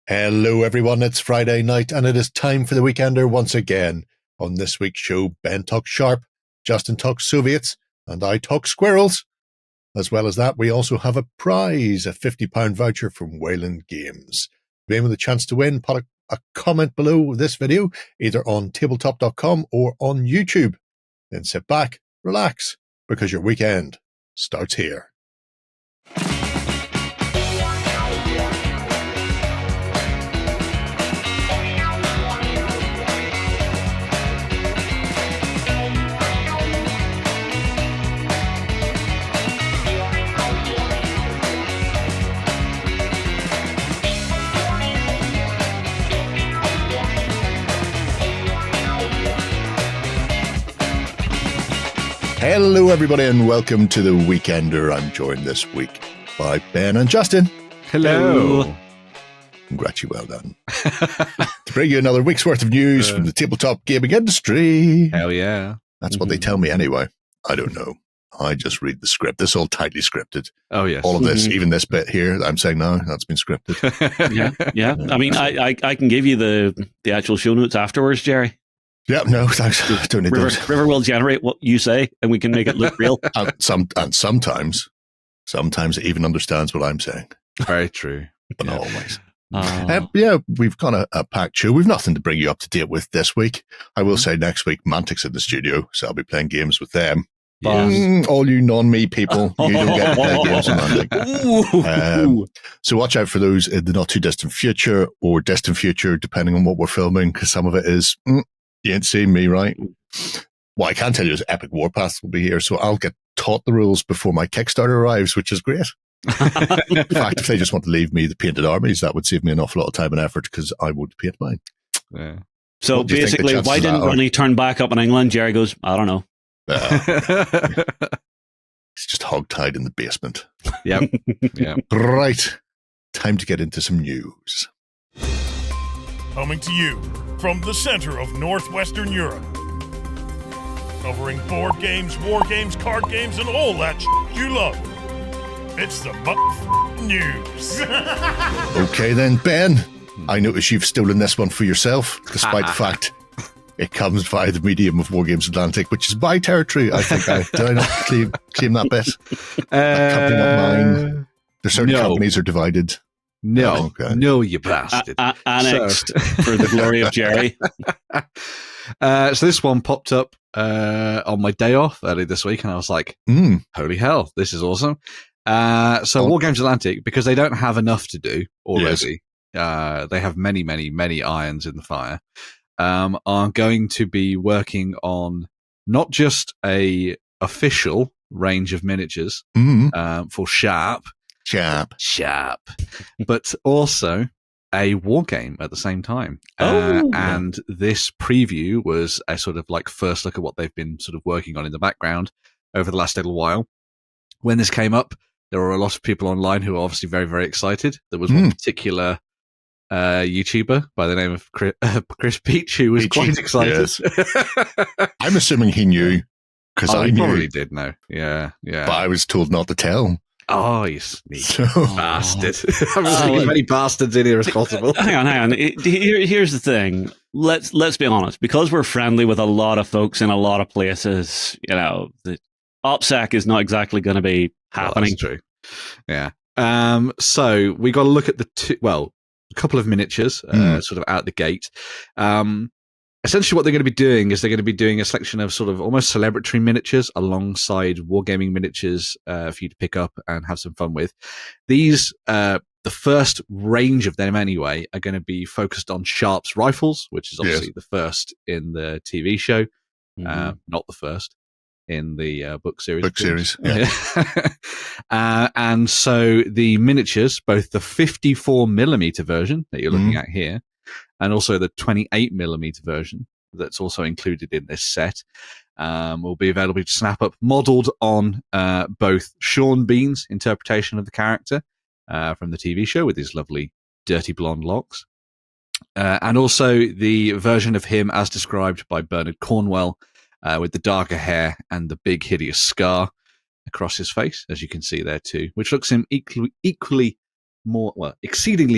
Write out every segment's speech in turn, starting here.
Hello everyone, it's Friday night and it is time for the Weekender once again. On this week's show, Ben talks Sharpe, Justin talks Soviets, and I talk squirrels. As well as that, we also have a prize, a £50 voucher from Wayland Games. If you want the chance to win, put a comment below this video, either on tabletop.com or on YouTube. Then sit back, relax, because your weekend starts here. Hello everybody and welcome to the Weekender. I'm joined this week by Ben and Justin. Hello. Congrats, you well done. To bring you another week's worth of news from the tabletop gaming industry. Hell yeah. That's what they tell me anyway. I don't know. I just read the script. This is all tightly scripted. Oh, yes. All of this, even this bit here that I'm saying now, that's been scripted. Yeah. I mean, I can give you the actual show notes afterwards, Jerry. Yeah, no, thanks. I don't need those. River will generate what you say, and we can make it look real. and sometimes it even understands what I'm saying. Very true. But not always. Yeah, we've got a packed show. We've nothing to bring you up to date with this week. I will say next week, Mantic's in the studio, so I'll be playing games with them. Yes. All you non-me people, you don't get to play games with Mantic. So watch out for those in the not-too-distant future, or distant future, depending on what we're filming, because some of it is... you ain't seen me, right? What I can tell you is Epic Warpath will be here, so I'll get taught the rules before my Kickstarter arrives, which is great. In fact, if they just want to leave me the painted armies, that would save me an awful lot of time and effort because I would paint mine. Yeah. So basically, why didn't Ronnie turn back up in England? Jerry goes, I don't know. It's just hogtied in the basement. Yep. Right. Time to get into some news. Coming to you from the center of Northwestern Europe. Covering board games, war games, card games, and all that you love. It's the news. Okay then, Ben. I notice you've stolen this one for yourself, despite the fact it comes via the medium of Wargames Atlantic, which is my territory. I think did I not claim that bit? That company, not mine. There's certain companies are divided. No, no, you bastard. Annexed for the glory of Jerry. So this one popped up on my day off early this week, and I was like, holy hell, this is awesome. So Wargames Atlantic, because they don't have enough to do already, they have many, many, many irons in the fire, are going to be working on not just a official range of miniatures for Sharpe, but also a war game at the same time. And this preview was a sort of like first look at what they've been sort of working on in the background over the last little while. When this came up, there were a lot of people online who were obviously very, very excited. There was one particular YouTuber by the name of Chris Peach who was quite excited. Yes. I'm assuming he knew because I knew. Probably did know. Yeah. But I was told not to tell. Oh, you sneaky bastard. I'm as many bastards in here as possible. Hang on. Here's the thing. Let's be honest. Because we're friendly with a lot of folks in a lot of places, the OPSEC is not exactly going to be happening. Well, that's true. Yeah. So we got to look at a couple of miniatures sort of out the gate. Essentially what they're going to be doing is they're going to be doing a selection of sort of almost celebratory miniatures alongside wargaming miniatures for you to pick up and have some fun with. These, the first range of them anyway, are going to be focused on Sharpe's rifles, which is obviously the first in the TV show, not the first in the book series. Yeah. And so the miniatures, both the 54mm version that you're looking at here, and also the 28mm version that's also included in this set, will be available to snap up, modelled on both Sean Bean's interpretation of the character from the TV show with his lovely dirty blonde locks, and also the version of him as described by Bernard Cornwell with the darker hair and the big hideous scar across his face, as you can see there too, which looks him exceedingly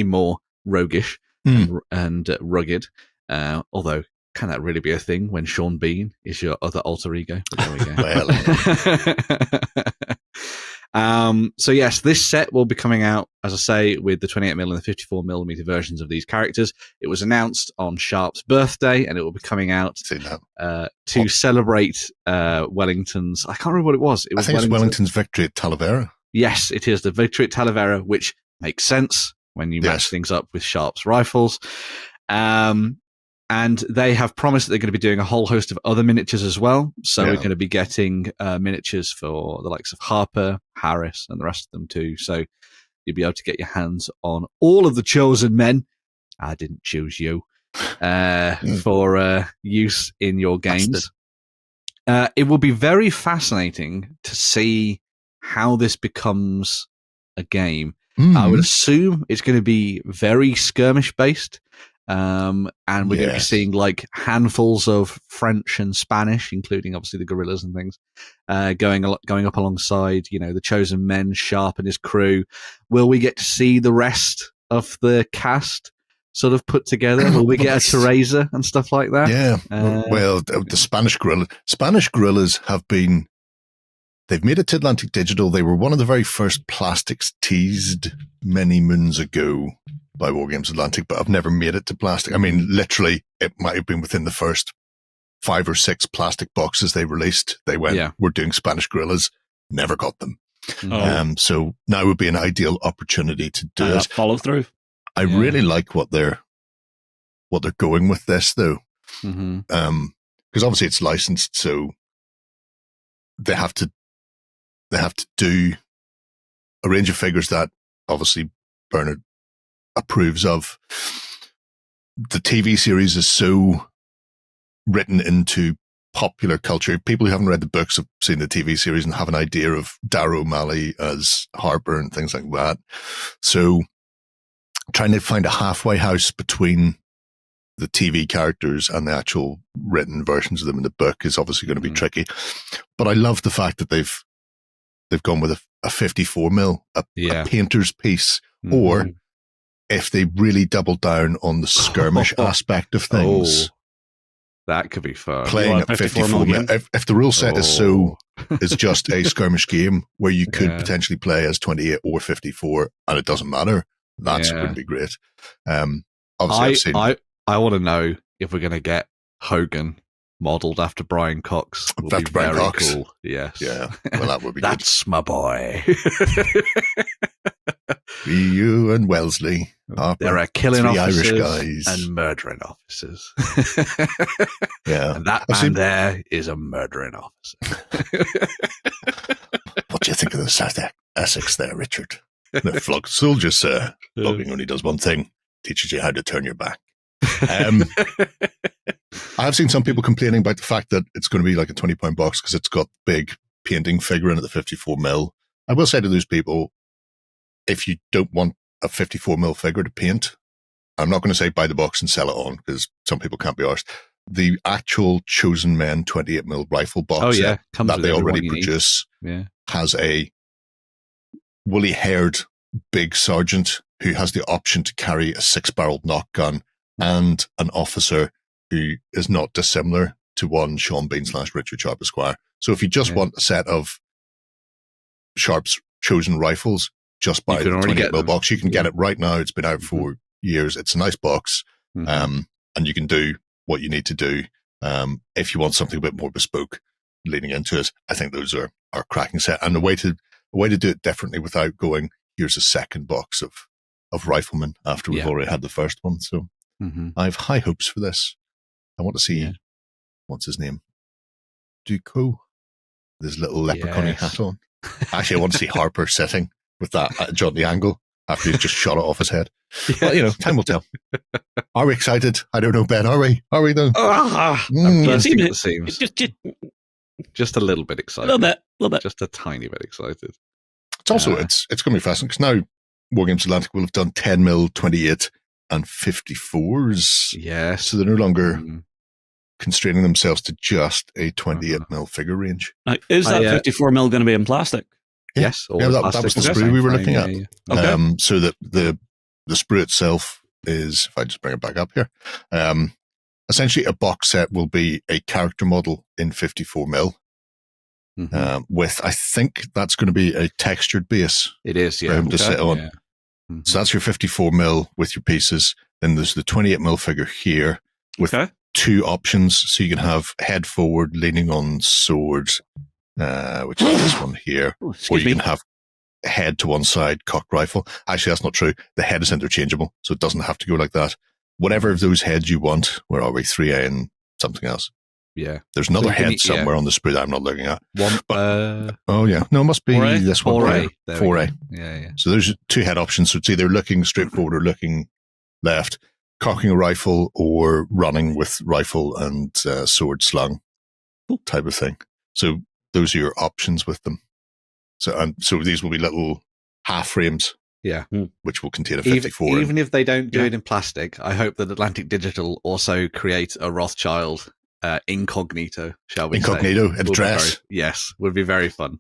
more roguish and rugged. Although, can that really be a thing when Sean Bean is your other alter ego? But there we go. So yes, this set will be coming out, as I say, with the 28mm and the 54mm versions of these characters. It was announced on Sharpe's birthday, and it will be coming out to celebrate Wellington's. I can't remember what it was. I think it's Wellington's victory at Talavera. Yes, it is the victory at Talavera, which makes sense when you match things up with Sharpe's rifles. And they have promised that they're going to be doing a whole host of other miniatures as well. So we're going to be getting miniatures for the likes of Harper, Harris, and the rest of them too. So you'll be able to get your hands on all of the chosen men. I didn't choose you for use in your games. It will be very fascinating to see how this becomes a game. I would assume it's going to be very skirmish based. And we're going to be seeing like handfuls of French and Spanish, including obviously the guerrillas and things, going up alongside, the chosen men, Sharpe and his crew. Will we get to see the rest of the cast sort of put together? Will we get a Teresa and stuff like that? Yeah. Well, the Spanish guerrillas they've made it to Atlantic Digital. They were one of the very first plastics teased many moons ago by Wargames Atlantic, but I've never made it to plastic. I mean, literally, it might have been within the first 5 or 6 plastic boxes they released. They went, we're doing Spanish guerrillas, never got them. So now would be an ideal opportunity to do it. Follow through. I really like what they're going with this, though. Because obviously it's licensed, so they have to do a range of figures that obviously Bernard approves of. The TV series is so written into popular culture. People who haven't read the books have seen the TV series and have an idea of Darrow O'Malley as Harper and things like that. So trying to find a halfway house between the TV characters and the actual written versions of them in the book is obviously going to be tricky. But I love the fact that they've gone with a 54mm, a painter's piece, or if they really double down on the skirmish aspect of things. That could be fun. Playing at 54mm. If the rule set is just a skirmish game where you could potentially play as 28 or 54 and it doesn't matter, that's going to be great. Obviously, I want to know if we're going to get Hogan modelled after Brian Cox. After Brian Cox. Cool. Yes. Yeah. Well, that would be That's my boy. You and Wellesley. There are killing officers Irish guys and murdering officers. And that man there is a murdering officer. What do you think of the South Essex there, Richard? The flogged soldiers, sir. Flogging only does one thing. Teaches you how to turn your back. I have seen some people complaining about the fact that it's going to be like a £20 box because it's got big painting figure in at the 54mm. I will say to those people, if you don't want a 54mm figure to paint, I'm not going to say buy the box and sell it on because some people can't be arsed. The actual Chosen Men 28mm rifle box that they already produce has a woolly-haired big sergeant who has the option to carry a 6-barreled knock gun and an officer who is not dissimilar to one Sean Bean / Richard Sharpe Esquire. So if you just want a set of Sharpe's chosen rifles, just buy the 28mm box. You can get it right now. It's been out for years. It's a nice box. And you can do what you need to do. If you want something a bit more bespoke leading into it, I think those are a cracking set. And a way to do it differently without going, here's a second box of Riflemen after we've already had the first one. So I have high hopes for this. I want to see, what's his name? Duco, with his little leprechaun hat on. Actually, I want to see Harper sitting with that at the angle after he's just shot it off his head. Well, time will tell. Are we excited? I don't know, Ben. Are we? Are we though? I'm bursting at the seams. Just a little bit excited. A little bit. Just a tiny bit excited. It's also, it's going to be fascinating because now Wargames Atlantic will have done 10mm, 28 and 54s. Yes. So they're no longer constraining themselves to just a 28mm figure range. Now, is that 54mm going to be in plastic? Yes. That was the sprue we were looking at. So that the sprue itself is, if I just bring it back up here, essentially a box set will be a character model in 54mm. With, I think that's going to be a textured base. It is, for him to sit on. Yeah. So that's your 54mm with your pieces. Then there's the 28mm figure here with two options. So you can have head forward, leaning on sword, which is this one here. Or you can have head to one side, cocked rifle. Actually, that's not true. The head is interchangeable, so it doesn't have to go like that. Whatever of those heads you want, where are we? 3A and something else. Yeah. There's another head somewhere on the sprue that I'm not looking at. Oh, yeah. No, it must be 4A? this one. 4A. 4A. Yeah. So there's two head options. So it's either looking straight forward or looking left, cocking a rifle or running with rifle and sword slung type of thing. So those are your options with them. So these will be little half frames. Yeah. Which will contain a 54. Even if they don't do it in plastic, I hope that Atlantic Digital also create a Rothschild incognito, shall we say? Incognito in a dress. Yes, would be very fun.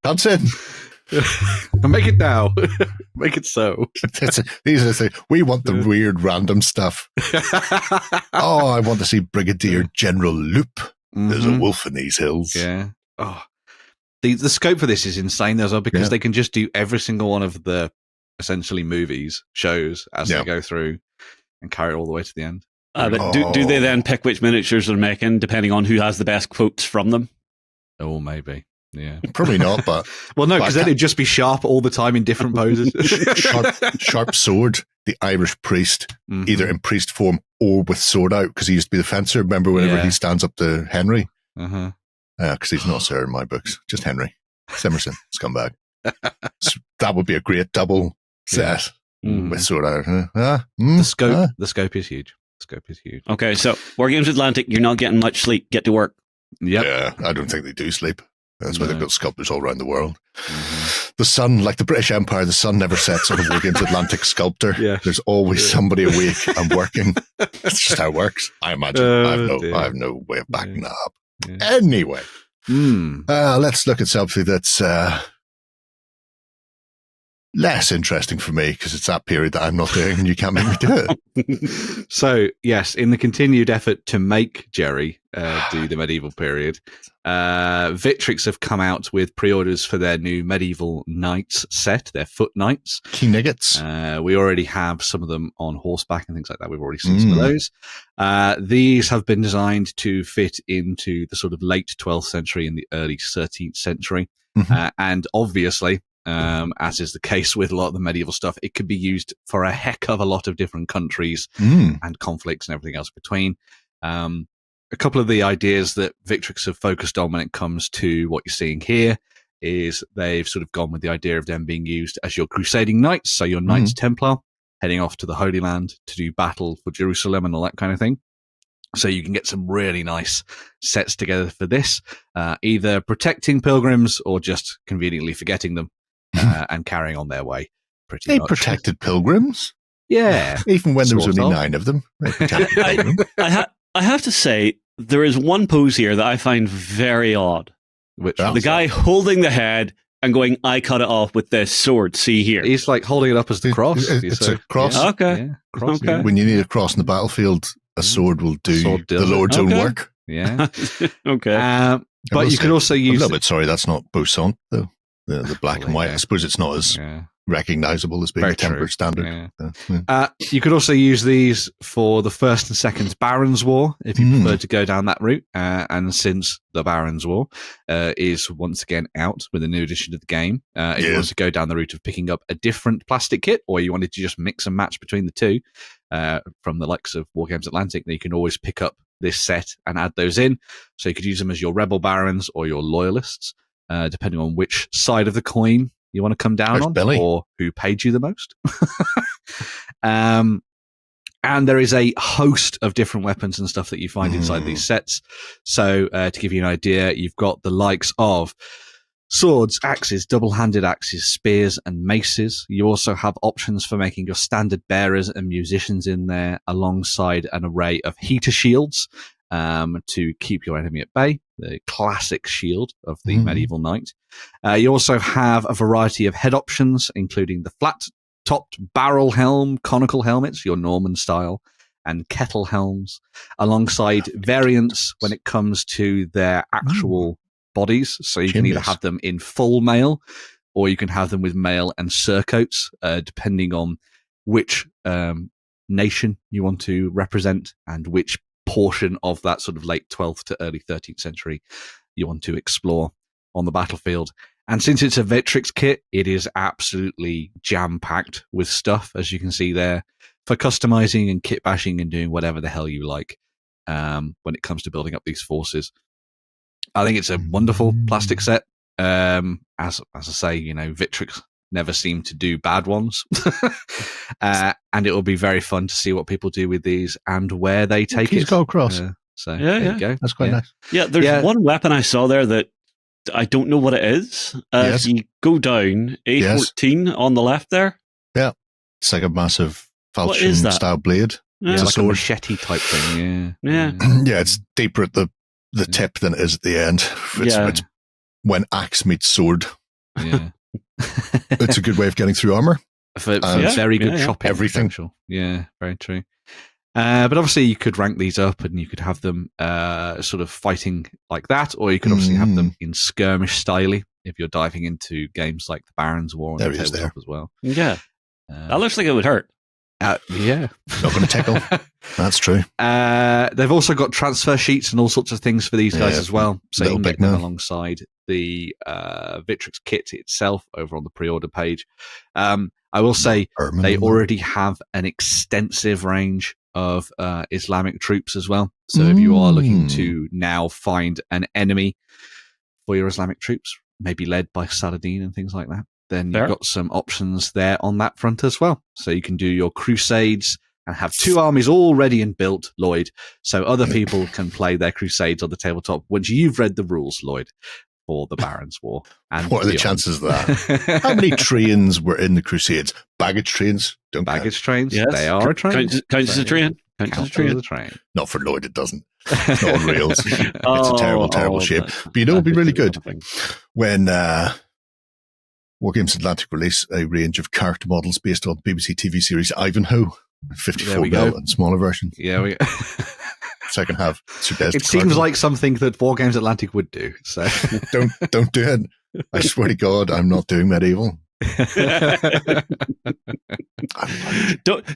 That's it. Make it now. Make it so. These are the things. We want the weird random stuff. Oh, I want to see Brigadier General Loop. There's a wolf in these hills. Yeah. Oh, the scope for this is insane as well, because they can just do every single one of the essentially movies, shows as they go through and carry it all the way to the end. But do they then pick which miniatures they're making depending on who has the best quotes from them? Oh, maybe. Yeah. Probably not, but... Well, no, because then it'd just be Sharpe all the time in different poses. Sharpe sword, the Irish priest, either in priest form or with sword out, because he used to be the fencer. Remember whenever he stands up to Henry? Because he's not Sir in my books, just Henry. Simerson, scumbag. So that would be a great double set with sword out. The scope is huge. Okay, so Wargames Atlantic, you're not getting much sleep. Get to work. Yep. Yeah, I don't think they do sleep. That's why they've got sculptors all around the world. The sun, like the British Empire, the sun never sets on a Wargames Atlantic sculptor. Yeah. There's always somebody awake and working. That's just how it works. I imagine. I have no way of backing that up. Yeah. Anyway, let's look at something that's less interesting for me, because it's that period that I'm not doing and you can't make me do it. So, yes, in the continued effort to make Jerry do the medieval period, Victrix have come out with pre-orders for their new medieval knights set, their foot knights. King Niggets. We already have some of them on horseback and things like that. We've already seen some of those. These have been designed to fit into the sort of late 12th century and the early 13th century. And obviously, as is the case with a lot of the medieval stuff, it could be used for a heck of a lot of different countries and conflicts and everything else between. A couple of the ideas that Victrix have focused on when it comes to what you're seeing here is they've sort of gone with the idea of them being used as your crusading knights, so your Knights Templar, heading off to the Holy Land to do battle for Jerusalem and all that kind of thing. So you can get some really nice sets together for this, either protecting pilgrims or just conveniently forgetting them and carrying on their way. They protected pilgrims? Yeah. Even when there was only 9 of them. They protected pilgrims. I have to say, there is one pose here that I find very odd. The guy holding the head and going, I cut it off with this sword. See here. He's like holding it up as the cross. It's a cross. Yeah. Okay. Yeah, cross, okay. When you need a cross in the battlefield, a sword will do the Lord's own work. Yeah. Okay. But you could also use... A little bit sorry, that's not Boson, though. The black and white. I suppose it's not as recognizable as being a tempered standard. You could also use these for the First and Second Barons' War, if you prefer to go down that route. And since the Barons' War is once again out with a new edition of the game, if you want to go down the route of picking up a different plastic kit, or you wanted to just mix and match between the two from the likes of Wargames Atlantic, then you can always pick up this set and add those in. So you could use them as your Rebel Barons or your Loyalists, depending on which side of the coin you want to come down on, or who paid you the most. And there is a host of different weapons and stuff that you find inside these sets. So to give you an idea, you've got the likes of swords, axes, double-handed axes, spears, and maces. You also have options for making your standard bearers and musicians in there, alongside an array of heater shields to keep your enemy at bay. the classic shield of the medieval knight. You also have a variety of head options, including the flat-topped barrel helm, conical helmets, your Norman style, and kettle helms, alongside variants when it comes to their actual bodies. So you can either have them in full mail, or you can have them with mail and surcoats, depending on which nation you want to represent and which portion of that sort of late 12th to early 13th century you want to explore on the battlefield. And since it's a Victrix kit, it is absolutely jam-packed with stuff, as you can see there, for customizing and kit bashing and doing whatever the hell you like when it comes to building up these forces. I think it's a wonderful plastic set. As I say, you know, Victrix never seem to do bad ones. And it will be very fun to see what people do with these and where they take it. Go across. So there you go. That's quite nice. Yeah, there's one weapon I saw there that I don't know what it is. If you go down, A14 on the left there. Yeah. It's like a massive falchion-style blade. Yeah, it's like a machete type thing. Yeah. Yeah, it's deeper at the tip than it is at the end. It's when axe meets sword. Yeah. It's a good way of getting through armor. Very good chopping. Everything. Potential. Yeah, very true. But obviously you could rank these up and you could have them sort of fighting like that, or you could obviously have them in skirmish style if you're diving into games like the Baron's War on the tabletop as well. Yeah. That looks like it would hurt. Yeah. Not going to tickle. That's true. They've also got transfer sheets and all sorts of things for these guys as well. So you can get them alongside the Victrix kit itself over on the pre-order page. I will say they already have an extensive range of Islamic troops as well. So if you are looking to now find an enemy for your Islamic troops, maybe led by Saladin and things like that, then you've got some options there on that front as well. So you can do your crusades and have two armies all ready and built, Lloyd, so other people can play their crusades on the tabletop once you've read the rules, Lloyd, for the Baron's War. And what are the chances of that? How many trains were in the crusades? Baggage trains? Baggage trains? Yes. They are a train. Counts as a train. Counts as a train. Not for Lloyd, it doesn't. It's not on rails. It's a terrible, terrible shape. But you know, it'd be really good when Wargames Atlantic release a range of character models based on BBC TV series Ivanhoe, 54mm and smaller version. Yeah, so I can have it seems like something that Wargames Atlantic would do. So don't do it. I swear to God, I'm not doing medieval.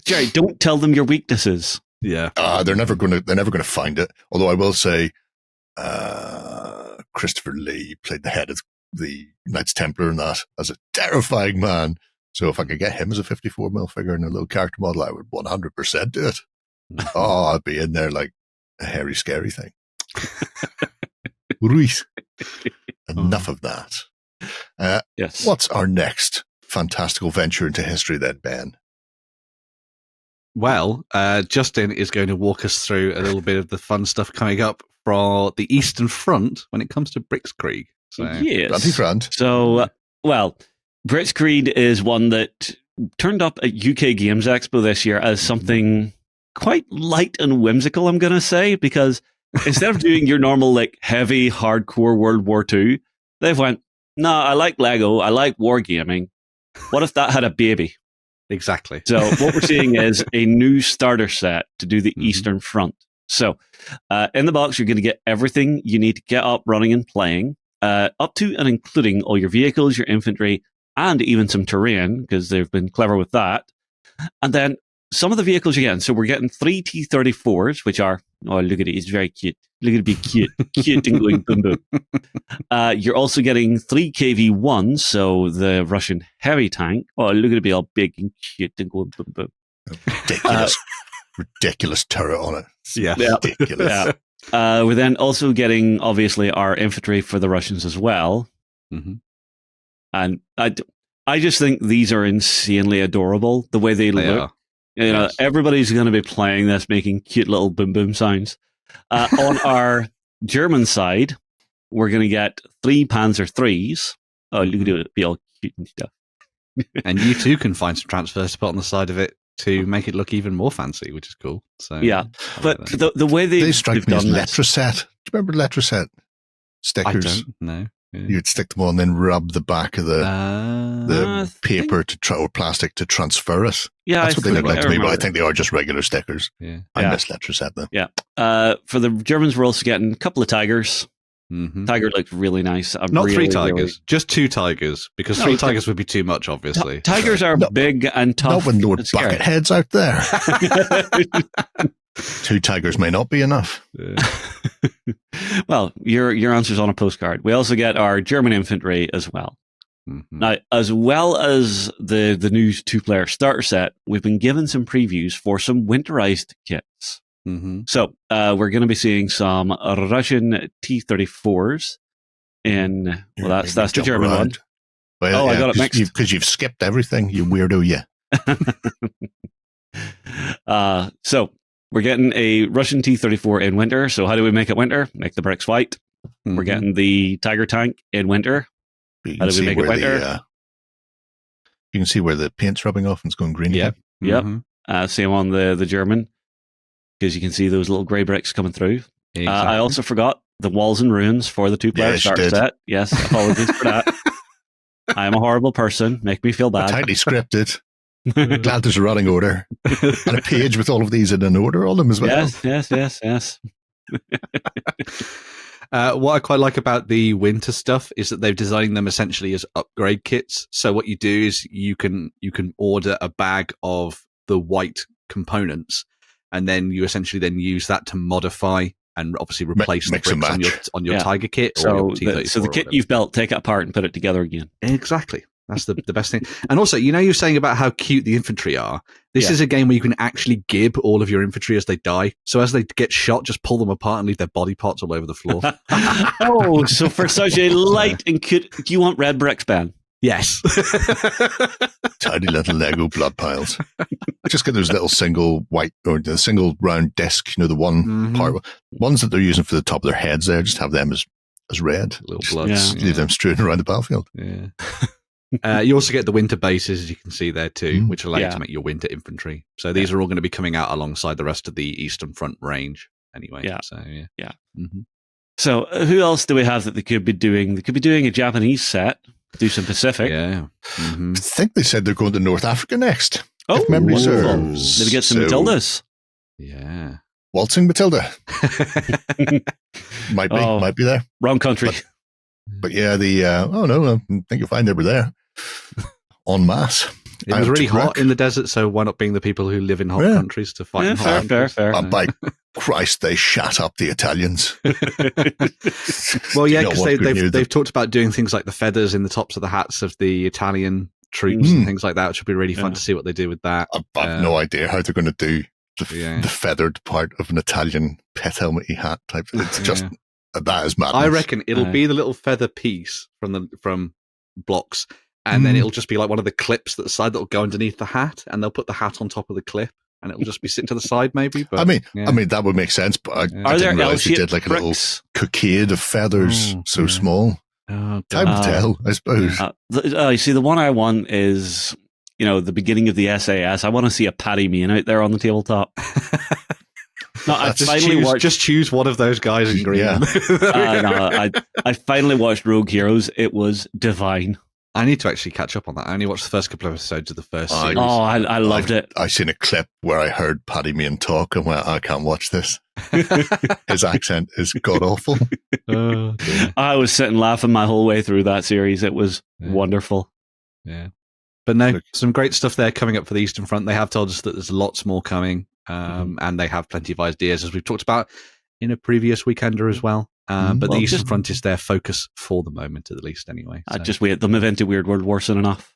Jerry, don't tell them your weaknesses. Yeah, they're never gonna find it. Although I will say, Christopher Lee played the head of the Knights Templar and that as a terrifying man. So if I could get him as a 54mm figure and a little character model, I would 100% do it. I'd be in there like a hairy, scary thing. Enough of that. Yes. What's our next fantastical venture into history then, Ben? Well, Justin is going to walk us through a little bit of the fun stuff coming up for the Eastern Front when it comes to BricksKrieg. So, yes. So, BricksKrieg is one that turned up at UK Games Expo this year as something quite light and whimsical, I'm going to say, because instead of doing your normal, like, heavy, hardcore World War II, they've went, I like Lego, I like wargaming. What if that had a baby? Exactly. So what we're seeing is a new starter set to do the Eastern Front. So in the box, you're going to get everything you need to get up, running, and playing, up to and including all your vehicles, your infantry, and even some terrain, because they've been clever with that. And then some of the vehicles you're getting. So we're getting 3 T-34s, which are, look at it, it's very cute. Look at it be cute. Cute and going boom boom. You're also getting 3 KV-1s, so the Russian heavy tank. Look at it be all big and cute and going boom boom. Ridiculous turret on it. Yeah. Ridiculous. Yeah. We're then also getting, obviously, our infantry for the Russians as well. Mm-hmm. And I just think these are insanely adorable, the way they look. You know, everybody's going to be playing this, making cute little boom boom sounds. On our German side, we're going to get 3 Panzer IIIs. Look at it, be all cute and stuff. And you too can find some transfers to put on the side of it to make it look even more fancy, which is cool. So yeah, but the way they strike me as Letraset. Do you remember Letraset? stickers. I don't know. Yeah. You'd stick them on, and then rub the back of the paper or plastic to transfer it. Yeah, that's what they look like to me, but I remember. think they are just regular stickers. Yeah. I missed that set though. Yeah. For the Germans, we're also getting a couple of tigers. Mm-hmm. Tiger looked really nice. Not three tigers, just 2 tigers, because 3 tigers would be too much, obviously. Tigers are big and tough. Not with Lord Buckethead's out there. 2 tigers may not be enough. Well, your answer's on a postcard. We also get our German infantry as well. Mm-hmm. Now, as well as the new 2-player starter set, we've been given some previews for some winterized kits. Mm-hmm. So we're going to be seeing some Russian T-34s in, well, that's the German one. Well, I got it mixed. Because you've skipped everything, you weirdo, you. So we're getting a Russian T-34 in winter. So how do we make it winter? Make the bricks white. Mm-hmm. We're getting the Tiger tank in winter. How do we make it winter? You can see where the paint's rubbing off and it's going green. Yep. Again. Yep. Same on the German, because you can see those little grey bricks coming through. Exactly. I also forgot the walls and ruins for the 2-player starter set. Yes, apologies for that. I am a horrible person. Make me feel bad. Tightly scripted. Glad there's a running order. And a page with all of these in an order on them as well. Yes. What I quite like about the winter stuff is that they've designed them essentially as upgrade kits. So what you do is you can order a bag of the white components, and then you essentially then use that to modify and obviously replace the bricks on your Tiger kit. So the kit you've built, take it apart and put it together again. Exactly. That's the best thing. And also, you're saying about how cute the infantry are. This is a game where you can actually gib all of your infantry as they die. So as they get shot, just pull them apart and leave their body parts all over the floor. Oh, so for such a light and cute, do you want red bricks, Ben? Yes. Tiny little Lego blood piles. Just get those little single white or the single round disc, the one part, ones that they're using for the top of their heads there, just have them as red. Little bloods. Leave them strewn around the battlefield. Yeah. You also get the winter bases, as you can see there too, which allow you to make your winter infantry. So these are all going to be coming out alongside the rest of the Eastern Front range anyway. Yeah. So, yeah. Mm-hmm. So who else do we have that they could be doing? They could be doing a Japanese set, do some Pacific. Yeah. Mm-hmm. I think they said they're going to North Africa next. Oh, if memory serves. Maybe get some Matildas. Yeah. Waltzing Matilda. Might be there. Wrong country. But yeah, I think you'll find they were there. En masse. It was really hot in the desert, so why not bring the people who live in hot countries to fight in hot countries? Fair. By Christ, they shut up the Italians. Well, yeah, because they've talked about doing things like the feathers in the tops of the hats of the Italian troops and things like that, which would be really fun to see what they do with that. I've no idea how they're going to do the feathered part of an Italian pet helmet hat type. It's just... That is madness. I reckon it'll be the little feather piece from blocks, and then it'll just be like one of the clips that will go underneath the hat, and they'll put the hat on top of the clip, and it'll just be sitting to the side, maybe. But, I mean that would make sense, but I didn't realize they did like a little cockade of feathers so small. Time to tell, I suppose. You see, the one I want is the beginning of the SAS. I want to see a Paddy Mean out there on the tabletop. No, just choose one of those guys in green. Yeah. I finally watched Rogue Heroes. It was divine. I need to actually catch up on that. I only watched the first couple of episodes of the first series. Oh, I loved it. I seen a clip where I heard Paddy Mean talk and went, I can't watch this. His accent is god awful. I was sitting laughing my whole way through that series. It was wonderful. Yeah. But no, some great stuff there coming up for the Eastern Front. They have told us that there's lots more coming. And they have plenty of ideas, as we've talked about in a previous weekender as well. But the Eastern Front is their focus for the moment, at least, anyway. So. Just wait. They'll move into Weird World War soon enough.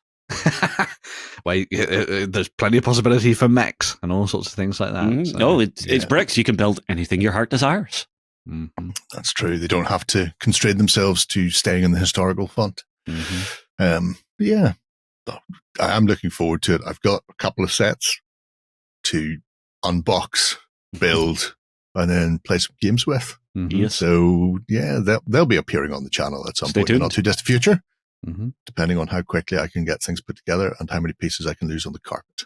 Well, there's plenty of possibility for mechs and all sorts of things like that. So, it's bricks. You can build anything your heart desires. Mm-hmm. That's true. They don't have to constrain themselves to staying in the historical font. Yeah, I am looking forward to it. I've got a couple of sets to unbox, build, and then play some games with. Yes. So yeah, they'll be appearing on the channel at some point in the not too distant future, depending on how quickly I can get things put together and how many pieces I can lose on the carpet.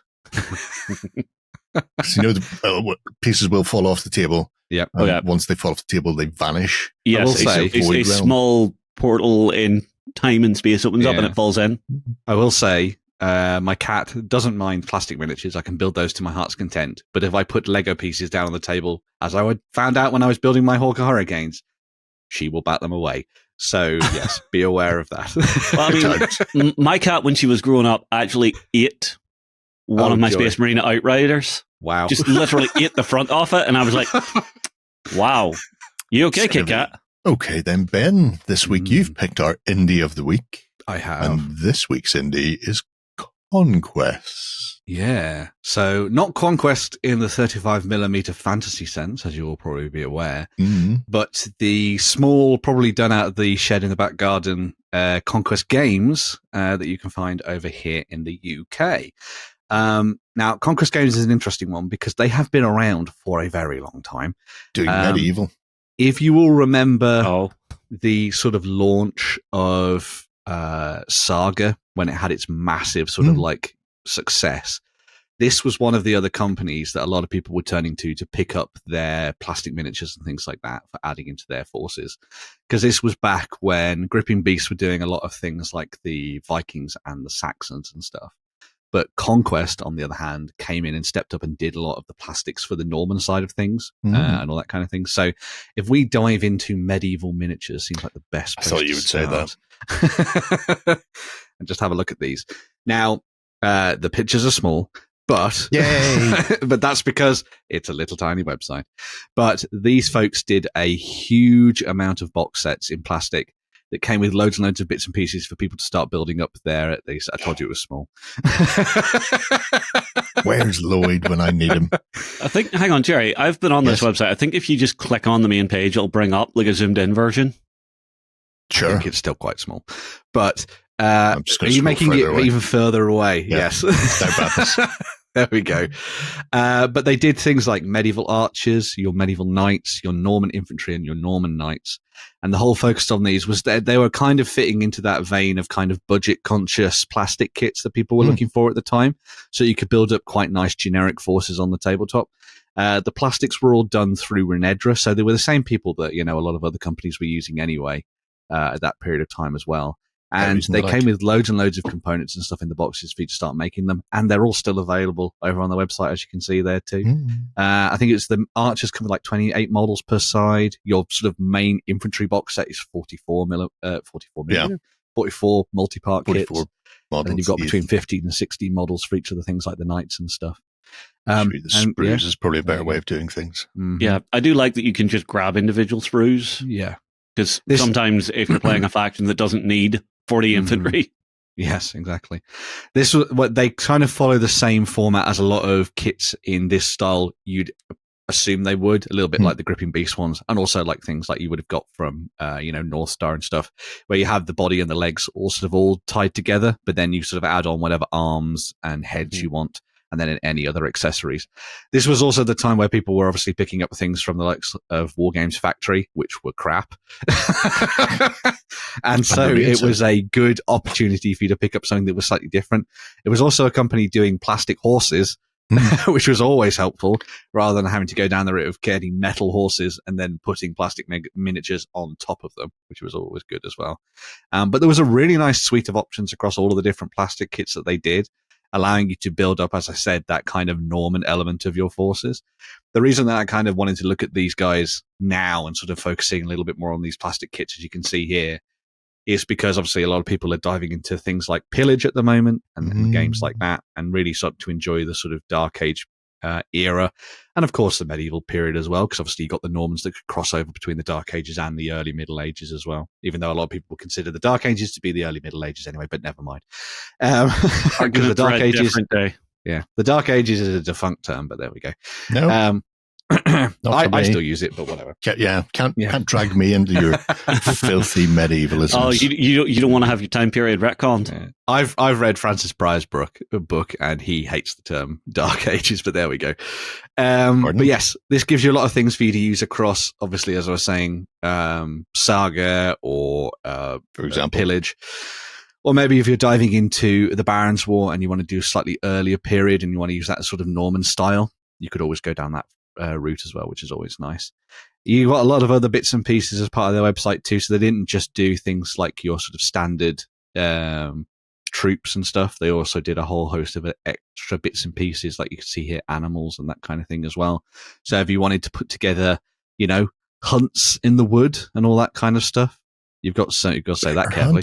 So, pieces will fall off the table. Yeah. Once they fall off the table, they vanish. Yes, a small portal in time and space opens up and it falls in. I will say, my cat doesn't mind plastic miniatures. I can build those to my heart's content. But if I put Lego pieces down on the table, as I found out when I was building my Hawker Hurricanes, she will bat them away. So, yes, be aware of that. Well, I mean, my cat, when she was growing up, actually ate one of my Space Marine Outriders. Wow. Just literally ate the front off it. And I was like, wow. You okay, Kit Kat? Okay, then, Ben, this week you've picked our indie of the week. I have. And this week's indie is Conquest. Yeah. So, not Conquest in the 35mm fantasy sense, as you will probably be aware, but the small, probably done out of the shed in the back garden, Conquest games that you can find over here in the UK. Now, Conquest Games is an interesting one because they have been around for a very long time. Doing medieval. If you will remember the sort of launch of Saga when it had its massive sort of like success, this was one of the other companies that a lot of people were turning to pick up their plastic miniatures and things like that for adding into their forces. Because this was back when Gripping Beasts were doing a lot of things like the Vikings and the Saxons and stuff. But Conquest, on the other hand, came in and stepped up and did a lot of the plastics for the Norman side of things and all that kind of thing. So if we dive into medieval miniatures, seems like the best place I thought you would say that. And just have a look at these. Now, the pictures are small, but but that's because it's a little tiny website. But these folks did a huge amount of box sets in plastic that came with loads and loads of bits and pieces for people to start building up there. At least I told you it was small. Where's Lloyd when I need him? I think, hang on, Jerry, I've been on this website. I think if you just click on the main page, it'll bring up like a zoomed in version. Sure. I think it's still quite small. But are you making it even further away? Yeah. Yes. There we go. But they did things like medieval archers, your medieval knights, your Norman infantry, and your Norman knights. And the whole focus on these was that they were kind of fitting into that vein of kind of budget-conscious plastic kits that people were looking for at the time. So you could build up quite nice generic forces on the tabletop. The plastics were all done through Renedra, so they were the same people that, a lot of other companies were using anyway at that period of time as well. And they came with loads and loads of components and stuff in the boxes for you to start making them. And they're all still available over on the website, as you can see there too. I think it's the archers come with like 28 models per side. Your sort of main infantry box set is 44 multi-part kits. Models, and then you've got between 50 and 60 models for each of the things like the knights and stuff. The sprues is probably a better way of doing things. Yeah, I do like that you can just grab individual sprues. Yeah. Because sometimes if you're playing a faction that doesn't need 40 infantry. Yes, exactly. This was what they kind of follow the same format as a lot of kits in this style. You'd assume they would, a little bit like the Gripping Beast ones, and also like things like you would have got from, North Star and stuff, where you have the body and the legs all sort of all tied together, but then you sort of add on whatever arms and heads you want, and then any other accessories. This was also the time where people were obviously picking up things from the likes of Wargames Factory, which were crap. And so it was a good opportunity for you to pick up something that was slightly different. It was also a company doing plastic horses, which was always helpful, rather than having to go down the route of getting metal horses and then putting plastic miniatures on top of them, which was always good as well. But there was a really nice suite of options across all of the different plastic kits that they did, allowing you to build up, as I said, that kind of Norman element of your forces. The reason that I kind of wanted to look at these guys now and sort of focusing a little bit more on these plastic kits, as you can see here, is because obviously a lot of people are diving into things like Pillage at the moment and games like that, and really start to enjoy the sort of Dark Age era, and of course the medieval period as well, because obviously you got the Normans that could cross over between the Dark Ages and the early Middle Ages as well, even though a lot of people consider the Dark Ages to be the early Middle Ages anyway, but never mind. Because the Dark Ages, the Dark Ages is a defunct term, but there we go. No. I still use it, but whatever. Can't drag me into your filthy medievalism. Oh, you don't want to have your time period retconned. Yeah. I've read Francis Pryor's book, and he hates the term Dark Ages, but there we go. But yes, this gives you a lot of things for you to use across, obviously, as I was saying, Saga or, for example, Pillage. Or maybe if you're diving into the Barons' War and you want to do a slightly earlier period and you want to use that sort of Norman style, you could always go down that route as well, which is always nice. You got a lot of other bits and pieces as part of their website too, so they didn't just do things like your sort of standard troops and stuff. They also did a whole host of extra bits and pieces, like you can see here, animals and that kind of thing as well. So if you wanted to put together, hunts in the wood and all that kind of stuff, you've got to say that carefully.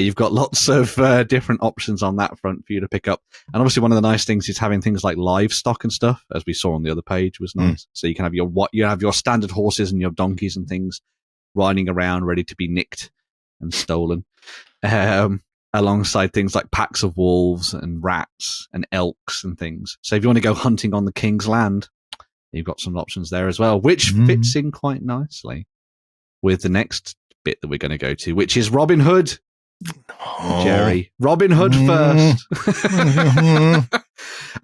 You've got lots of different options on that front for you to pick up. And obviously one of the nice things is having things like livestock and stuff, as we saw on the other page, was nice. So you can have your standard horses and your donkeys and things riding around ready to be nicked and stolen. Alongside things like packs of wolves and rats and elks and things. So if you want to go hunting on the king's land, you've got some options there as well, which fits in quite nicely with the next bit that we're going to go to, which is Robin Hood. Jerry, Robin Hood first.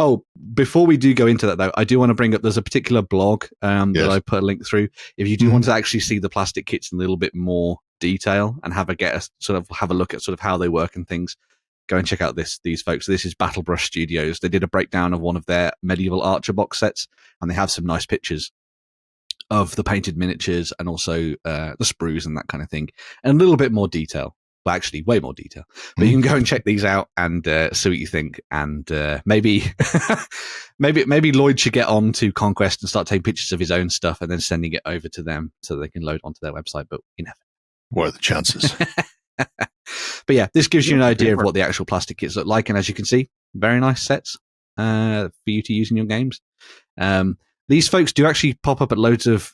Oh, before we do go into that though, I do want to bring up, there's a particular blog that I put a link through. If you do want to actually see the plastic kits in a little bit more detail and have a look at sort of how they work and things, go and check out these folks. This is Battlebrush Studios. They did a breakdown of one of their medieval archer box sets, and they have some nice pictures of the painted miniatures and also the sprues and that kind of thing, and a little bit more detail. Well, actually, way more detail. But you can go and check these out and see what you think. And maybe Lloyd should get on to Conquest and start taking pictures of his own stuff and then sending it over to them so they can load onto their website. But you never. What are the chances? But yeah, this gives you an idea of what the actual plastic kits look like. And as you can see, very nice sets for you to use in your games. These folks do actually pop up at loads of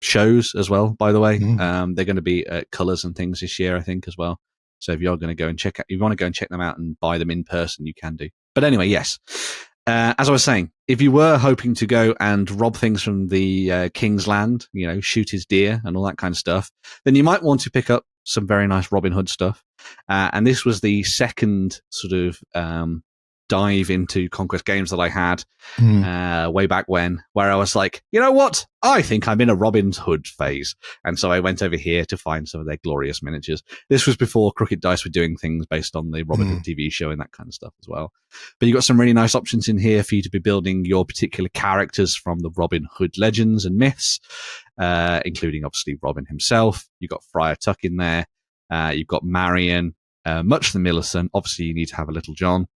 shows as well, by the way. They're going to be at Colours and things this year, I think, as well. So if you're going to go and if you want to go and check them out and buy them in person, you can do. But anyway, yes. As I was saying, if you were hoping to go and rob things from the King's Land, shoot his deer and all that kind of stuff, then you might want to pick up some very nice Robin Hood stuff. And this was the second sort of dive into Conquest games that I had way back when, where I was like, you know what? I think I'm in a Robin Hood phase. And so I went over here to find some of their glorious miniatures. This was before Crooked Dice were doing things based on the Robin Hood TV show and that kind of stuff as well. But you've got some really nice options in here for you to be building your particular characters from the Robin Hood legends and myths, including obviously Robin himself. You've got Friar Tuck in there. You've got Marion, much the Millicent. Obviously, you need to have a Little John.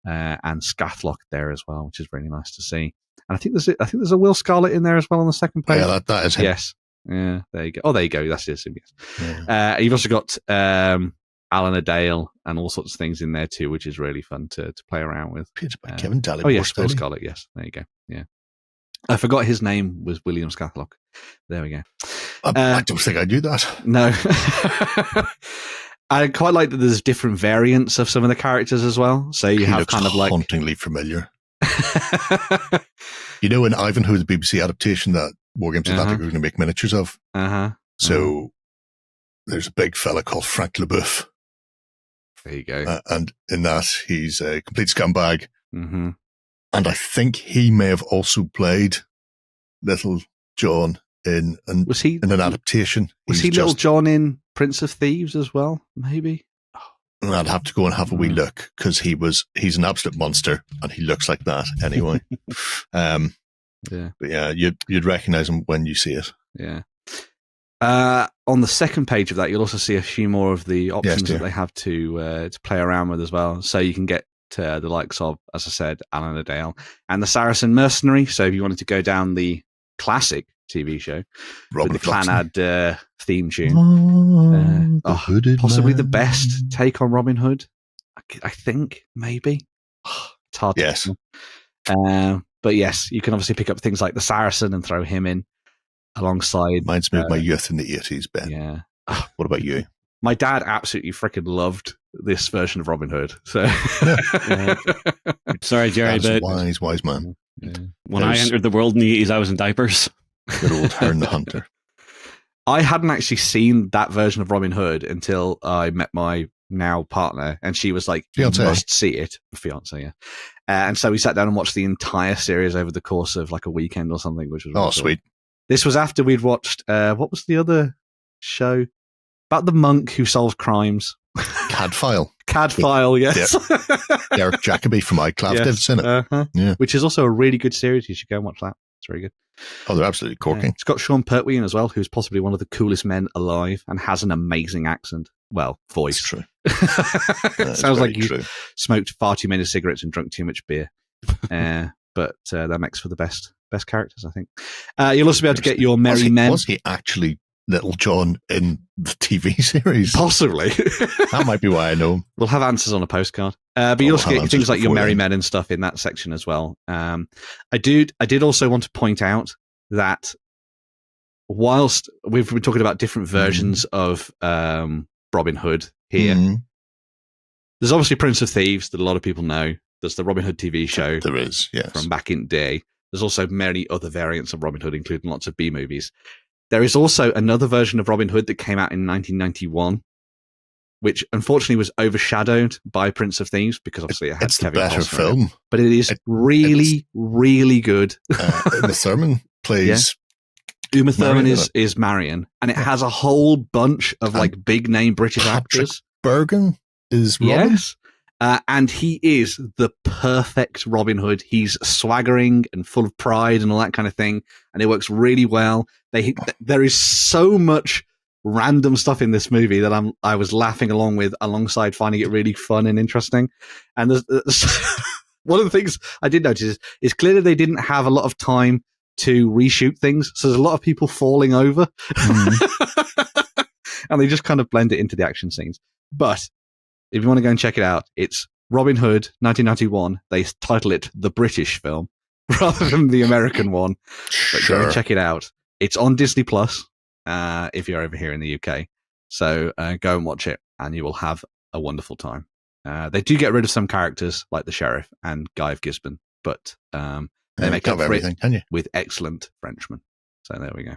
And Scathlock there as well, which is really nice to see. And I think there's a Will Scarlet in there as well on the second page. Yeah, that is him. Yes. Yeah, there you go. Oh, there you go. That's it. Yes. Yeah. You've also got Alan Adale and all sorts of things in there too, which is really fun to play around with. By Kevin Daly. Oh, yes, Will Scarlet. Yes, there you go. Yeah. I forgot his name was William Scathlock. There we go. I don't think I knew that. No. I quite like that there's different variants of some of the characters as well. So you have kind of like hauntingly familiar. In Ivanhoe, the BBC adaptation that Wargames Atlantic are going to make miniatures of. So there's a big fella called Frank LeBoeuf. There you go. And in that, he's a complete scumbag. And I think he may have also played Little John in an adaptation. Was he Little John in Prince of Thieves as well? Maybe. I'd have to go and have a wee look because he's an absolute monster and he looks like that anyway. Yeah. But yeah, you'd recognize him when you see it. Yeah. On the second page of that, you'll also see a few more of the options that they have to play around with as well. So you can get the likes of, as I said, Alan Adale and the Saracen Mercenary. So if you wanted to go down the classic TV show with the Clanad theme tune, possibly the best take on Robin Hood. I think maybe it's hard. Yes, but yes, you can obviously pick up things like the Saracen and throw him in alongside. Reminds me of my youth in the 80s, Ben. Yeah. What about you? My dad absolutely freaking loved this version of Robin Hood. So, sorry, Jerry, but wise man. Yeah. When I entered the world in the 80s, I was in diapers. Good old Herne the Hunter. I hadn't actually seen that version of Robin Hood until I met my now partner, and she was like, Fiancé. "You must see it." Fiance, yeah. And so we sat down and watched the entire series over the course of like a weekend or something, which was really cool. Sweet. This was after we'd watched what was the other show about the monk who solves crimes? CAD file. CAD file, yes. Derek Jacobi from iCloud Divs in it. Yeah. Which is also a really good series. You should go and watch that. It's very good. Oh, they're absolutely corking. It's got Sean Pertwee in as well, who's possibly one of the coolest men alive and has an amazing accent. Well, voice. True. Sounds like you smoked far too many cigarettes and drunk too much beer. But that makes for the best characters, I think. You'll also be able to get your Merry Men. Was he actually Little John in the TV series? Possibly. That might be why I know him. We'll have answers on a postcard. But you also get things like your Merry Men and stuff in that section as well. I did also want to point out that whilst we've been talking about different versions of Robin Hood here, there's obviously Prince of Thieves that a lot of people know. There's the Robin Hood TV show. There is, yes. From back in the day. There's also many other variants of Robin Hood, including lots of B-movies. There is also another version of Robin Hood that came out in 1991, which unfortunately was overshadowed by Prince of Thieves because obviously it had it's Kevin the better Costner film. But it is really, really good. Uma Thurman plays... Uma Thurman is Marion, and it has a whole bunch of like big name British actors. Bergen is Robin. Yes. And he is the perfect Robin Hood. He's swaggering and full of pride and all that kind of thing, and it works really well. There is so much random stuff in this movie that I was laughing along with, alongside finding it really fun and interesting. And there's one of the things I did notice is clearly they didn't have a lot of time to reshoot things, so there's a lot of people falling over, and they just kind of blend it into the action scenes. But if you want to go and check it out, it's Robin Hood, 1991. They title it the British film rather than the American one. But go and check it out. It's on Disney Plus if you're over here in the UK. So go and watch it, and you will have a wonderful time. They do get rid of some characters, like the sheriff and Guy of Gisborne, but they make up for it with excellent Frenchmen. So there we go.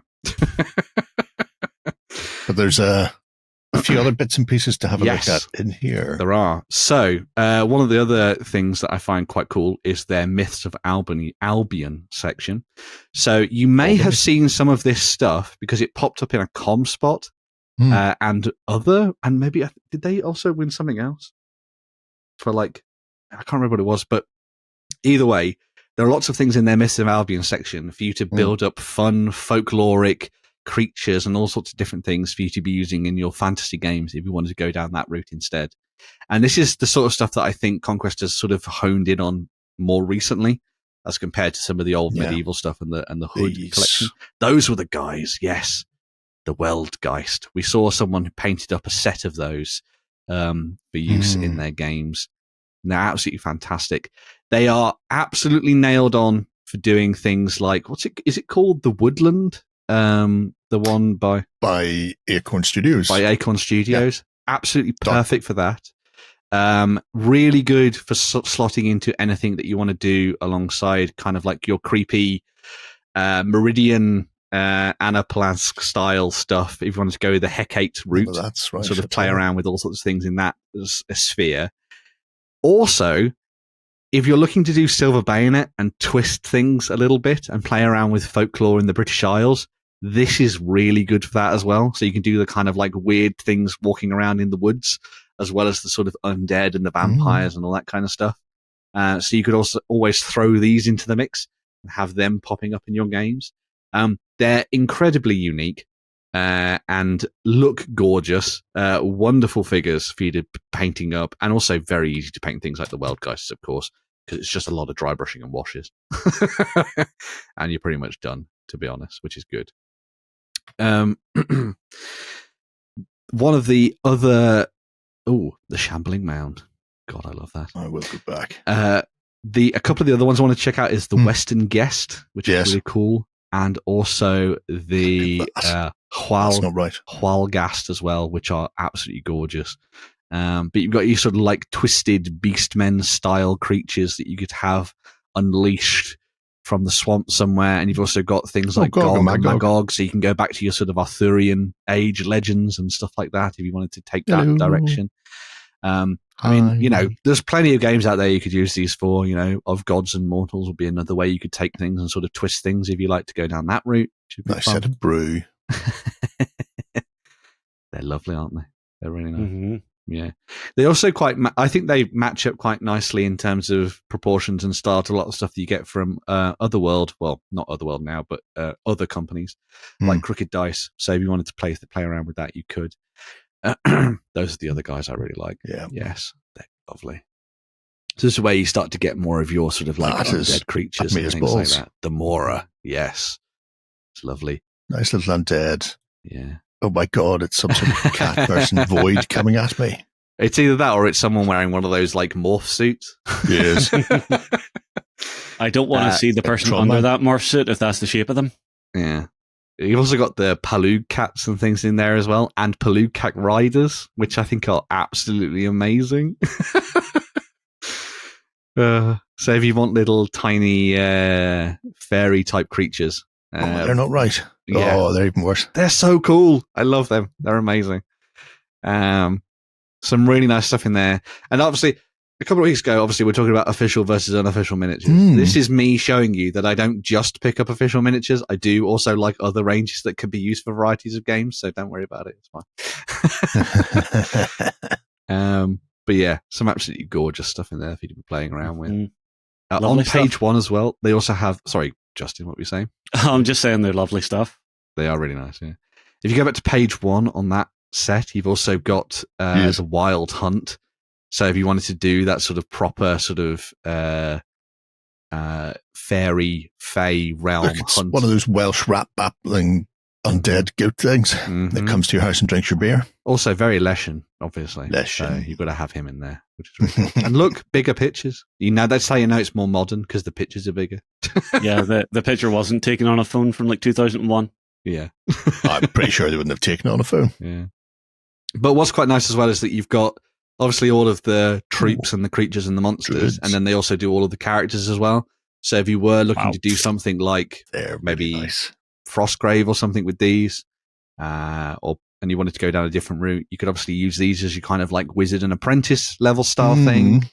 But there's a few other bits and pieces to have a look at in here. There are. So one of the other things that I find quite cool is their Myths of Albion section. So you may have seen some of this stuff because it popped up in a ComSpot and maybe did they also win something else for like, I can't remember what it was, but either way, there are lots of things in their Myths of Albion section for you to build up fun, folkloric creatures and all sorts of different things for you to be using in your fantasy games if you wanted to go down that route instead. And this is the sort of stuff that I think Conquest has sort of honed in on more recently as compared to some of the old medieval stuff and the Hood collection. Those were the guys, yes. The Weldgeist. We saw someone who painted up a set of those for use in their games. And they're absolutely fantastic. They are absolutely nailed on for doing things like, is it called? The Woodland? The one by Acorn Studios. Yeah. Absolutely perfect for that. Really good for slotting into anything that you want to do alongside kind of like your creepy Meridian Anaplasque style stuff. If you want to go the Hecate route, that's right, sort of play around with all sorts of things in that sphere. Also, if you're looking to do Silver Bayonet and twist things a little bit and play around with folklore in the British Isles, this is really good for that as well. So you can do the kind of like weird things walking around in the woods, as well as the sort of undead and the vampires and all that kind of stuff. So you could also always throw these into the mix and have them popping up in your games. They're incredibly unique and look gorgeous. Wonderful figures for you to painting up, and also very easy to paint things like the Weldgeists, of course, because it's just a lot of dry brushing and washes. And you're pretty much done, to be honest, which is good. One of the other... the Shambling Mound. God, I love that. I will go back. A couple of the other ones I want to check out is the Western Guest, which is really cool. And also the Hwalgast as well, which are absolutely gorgeous. But you've got your sort of like twisted beastmen style creatures that you could have unleashed from the swamp somewhere. And you've also got things like Gog and Magog, so you can go back to your sort of Arthurian age legends and stuff like that if you wanted to take that direction. I mean, there's plenty of games out there you could use these for. Of Gods and Mortals would be another way you could take things and sort of twist things if you like to go down that route. Nice set of brew. They're lovely, aren't they? They're really nice. Yeah. They also I think they match up quite nicely in terms of proportions and style to a lot of stuff that you get from Otherworld. Well, not Otherworld now, but other companies like Crooked Dice. So if you wanted to play around with that, you could. Those are the other guys I really like. Yeah. Yes, they're lovely. So this is where you start to get more of your sort of like undead creatures and things like that. The Mora, yes. It's lovely. Nice little undead. Yeah. Oh my God, it's some sort of cat person void coming at me. It's either that or it's someone wearing one of those like morph suits. Yes. I don't want to see the person under that morph suit if that's the shape of them. Yeah. You've also got the Palug cats and things in there as well, and Palug cat riders, which I think are absolutely amazing. So if you want little tiny fairy type creatures, they're not right. Yeah. Oh, they're even worse. They're so cool. I love them. They're amazing. Some really nice stuff in there. And obviously, a couple of weeks ago, obviously, we're talking about official versus unofficial miniatures. This is me showing you that I don't just pick up official miniatures. I do also like other ranges that can be used for varieties of games, so don't worry about it. It's fine. But yeah, some absolutely gorgeous stuff in there for you to be playing around with. On page 1 as well, they also have... Sorry, Justin, what were you saying? I'm just saying they're lovely stuff. They are really nice, yeah. If you go back to page 1 on that set, you've also got the Wild Hunt. So if you wanted to do that sort of proper sort of fairy, fae realm hunt. One of those Welsh rat battling undead goat things that comes to your house and drinks your beer. Also very Leshen, obviously. Leshen. So you've got to have him in there, which is really cool. And look, bigger pictures. That's how you know it's more modern, because the pictures are bigger. Yeah, the picture wasn't taken on a phone from like 2001. Yeah. I'm pretty sure they wouldn't have taken it on a phone. Yeah. But what's quite nice as well is that you've got obviously all of the troops and the creatures and the monsters, and then they also do all of the characters as well. So if you were looking to do something like maybe nice. Frostgrave or something with these, and you wanted to go down a different route, you could obviously use these as your kind of like wizard and apprentice level style thing.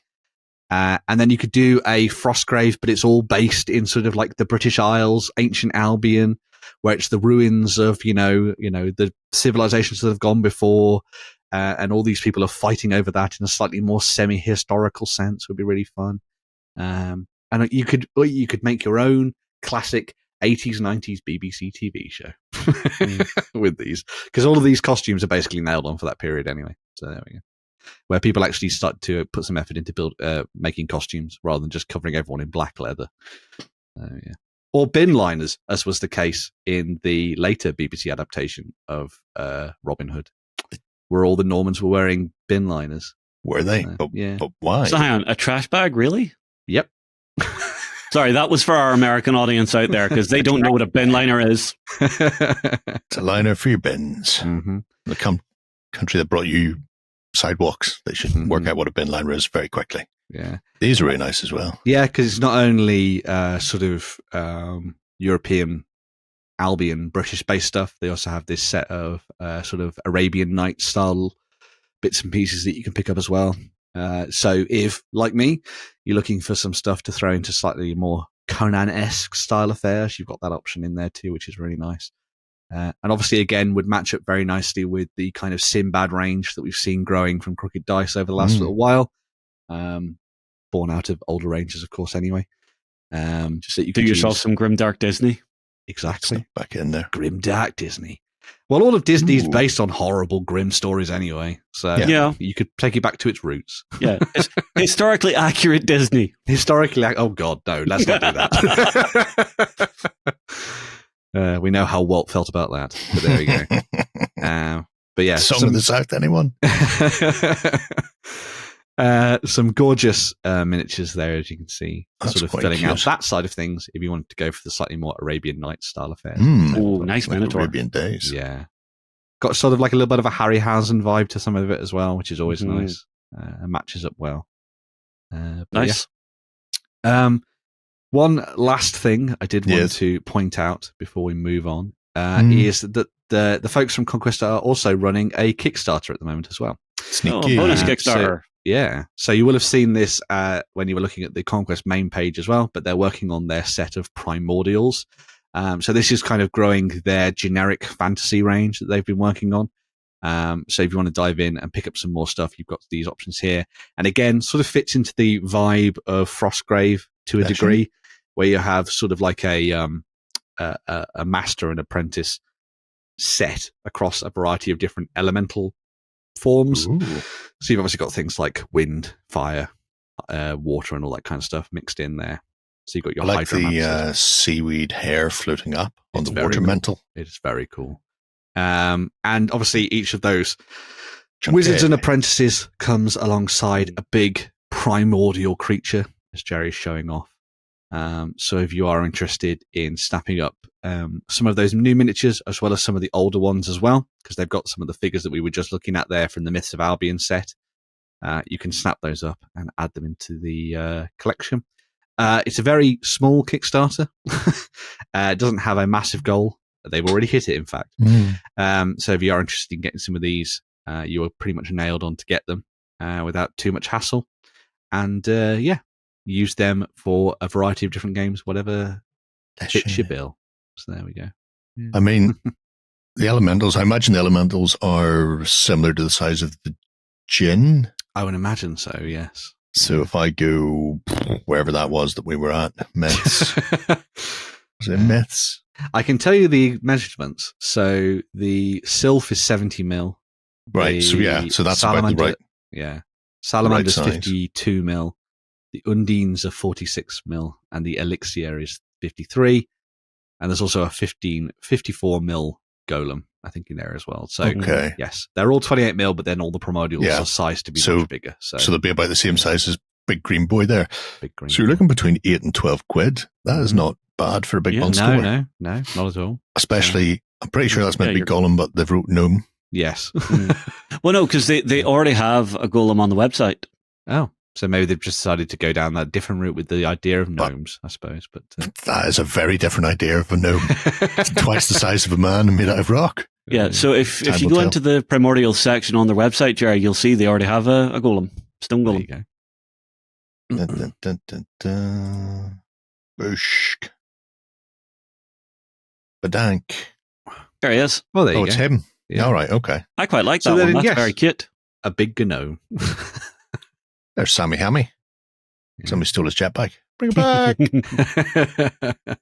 And then you could do a Frostgrave, but it's all based in sort of like the British Isles, ancient Albion, where it's the ruins of, the civilizations that have gone before, and all these people are fighting over that in a slightly more semi-historical sense. Would be really fun. And you could make your own classic 80s, 90s BBC TV show with these, because all of these costumes are basically nailed on for that period anyway. So there we go. Where people actually start to put some effort into making costumes rather than just covering everyone in black leather. Yeah. Or bin liners, as was the case in the later BBC adaptation of Robin Hood, where all the Normans were wearing bin liners. Were they? But why? So hang on, a trash bag, really? Yep. Sorry, that was for our American audience out there, because they don't know what a bin liner is. It's a liner for your bins. Mm-hmm. The country that brought you sidewalks, they should work out what a bin liner is very quickly. Yeah, these are really nice as well. Yeah, because it's not only sort of European, Albion, British-based stuff. They also have this set of sort of Arabian Nights style bits and pieces that you can pick up as well. So if, like me, you're looking for some stuff to throw into slightly more Conan-esque style affairs, you've got that option in there too, which is really nice. And obviously, again, would match up very nicely with the kind of Sinbad range that we've seen growing from Crooked Dice over the last little while. Born out of older ranges, of course, anyway. Just that you do yourself some grimdark Disney. Exactly. Back in there. Grimdark Disney. Well, all of Disney's based on horrible, grim stories anyway. So you could take it back to its roots. Yeah. It's historically accurate Disney. Oh, God, no. Let's not do that. We know how Walt felt about that. But there we go. But yeah. Song of the South, anyone? Some gorgeous miniatures there, as you can see. That's sort of filling out that side of things if you wanted to go for the slightly more Arabian Nights style affairs. Oh, nice Minotaur. Arabian Days. Yeah. Got sort of like a little bit of a Harryhausen vibe to some of it as well, which is always nice. And matches up well. Nice. Yeah. One last thing I did want to point out before we move on is that the folks from Conquest are also running a Kickstarter at the moment as well. Sneaky. Bonus Kickstarter. So you will have seen this when you were looking at the Conquest main page as well, but they're working on their set of Primordials. So this is kind of growing their generic fantasy range that they've been working on. So if you want to dive in and pick up some more stuff, you've got these options here. And again, sort of fits into the vibe of Frostgrave to a degree, where you have sort of like a master and apprentice set across a variety of different elemental forms. Ooh. So you've obviously got things like wind, fire, water, and all that kind of stuff mixed in there. So you've got your I like the hydromancers. seaweed hair floating up on It's the very water cool. mantle. It is very cool. And obviously each of those Chunky. wizards and apprentices comes alongside a big primordial creature, as Jerry's showing off. So if you are interested in snapping up some of those new miniatures, as well as some of the older ones as well, because they've got some of the figures that we were just looking at there from the Myths of Albion set, you can snap those up and add them into the collection. It's a very small Kickstarter. It doesn't have a massive goal. They've already hit it, in fact. So if you are interested in getting some of these, you are pretty much nailed on to get them without too much hassle. And use them for a variety of different games, whatever fits your bill. So there we go. Yeah. I mean, the elementals, I imagine the elementals are similar to the size of the djinn. I would imagine so, yes. So if I go wherever that was that we were at, Myths. Was it Myths? I can tell you the measurements. So the Sylph is 70 mil. Right. So that's about the right. Yeah. Salamander's right size. 52 mil. The Undines are 46 mil, and the Elixir is 53. And there's also a 54 mil Golem, I think, in there as well. So, Okay. yes, they're all 28 mil, but then all the primordials are sized to be much bigger. So they'll be about the same size as Big Green Boy there. Big green. So you're looking between 8 and 12 quid. That is not bad for a big monster. No, not at all. Especially, I'm pretty sure that's meant to be Golem, but they've wrote Gnome. Yes. Well, no, because they already have a Golem on the website. Oh, so maybe they've just decided to go down that different route with the idea of gnomes, I suppose. But that is a very different idea of a gnome. It's twice the size of a man and made out of rock. Yeah, so if Time you will go tell. into the primordial section on their website, Jerry, you'll see they already have a Golem, stone there Golem. you go. Dun, dun, dun, dun, dun. Boosh. Badank. There he is. Well, there you Oh, go. it's him. Yeah. All right, okay. I quite like So that then, one. That's yes. very cute. A big gnome. There's Sammy Hammy. Yeah. Somebody stole his jetpack. Bring it back.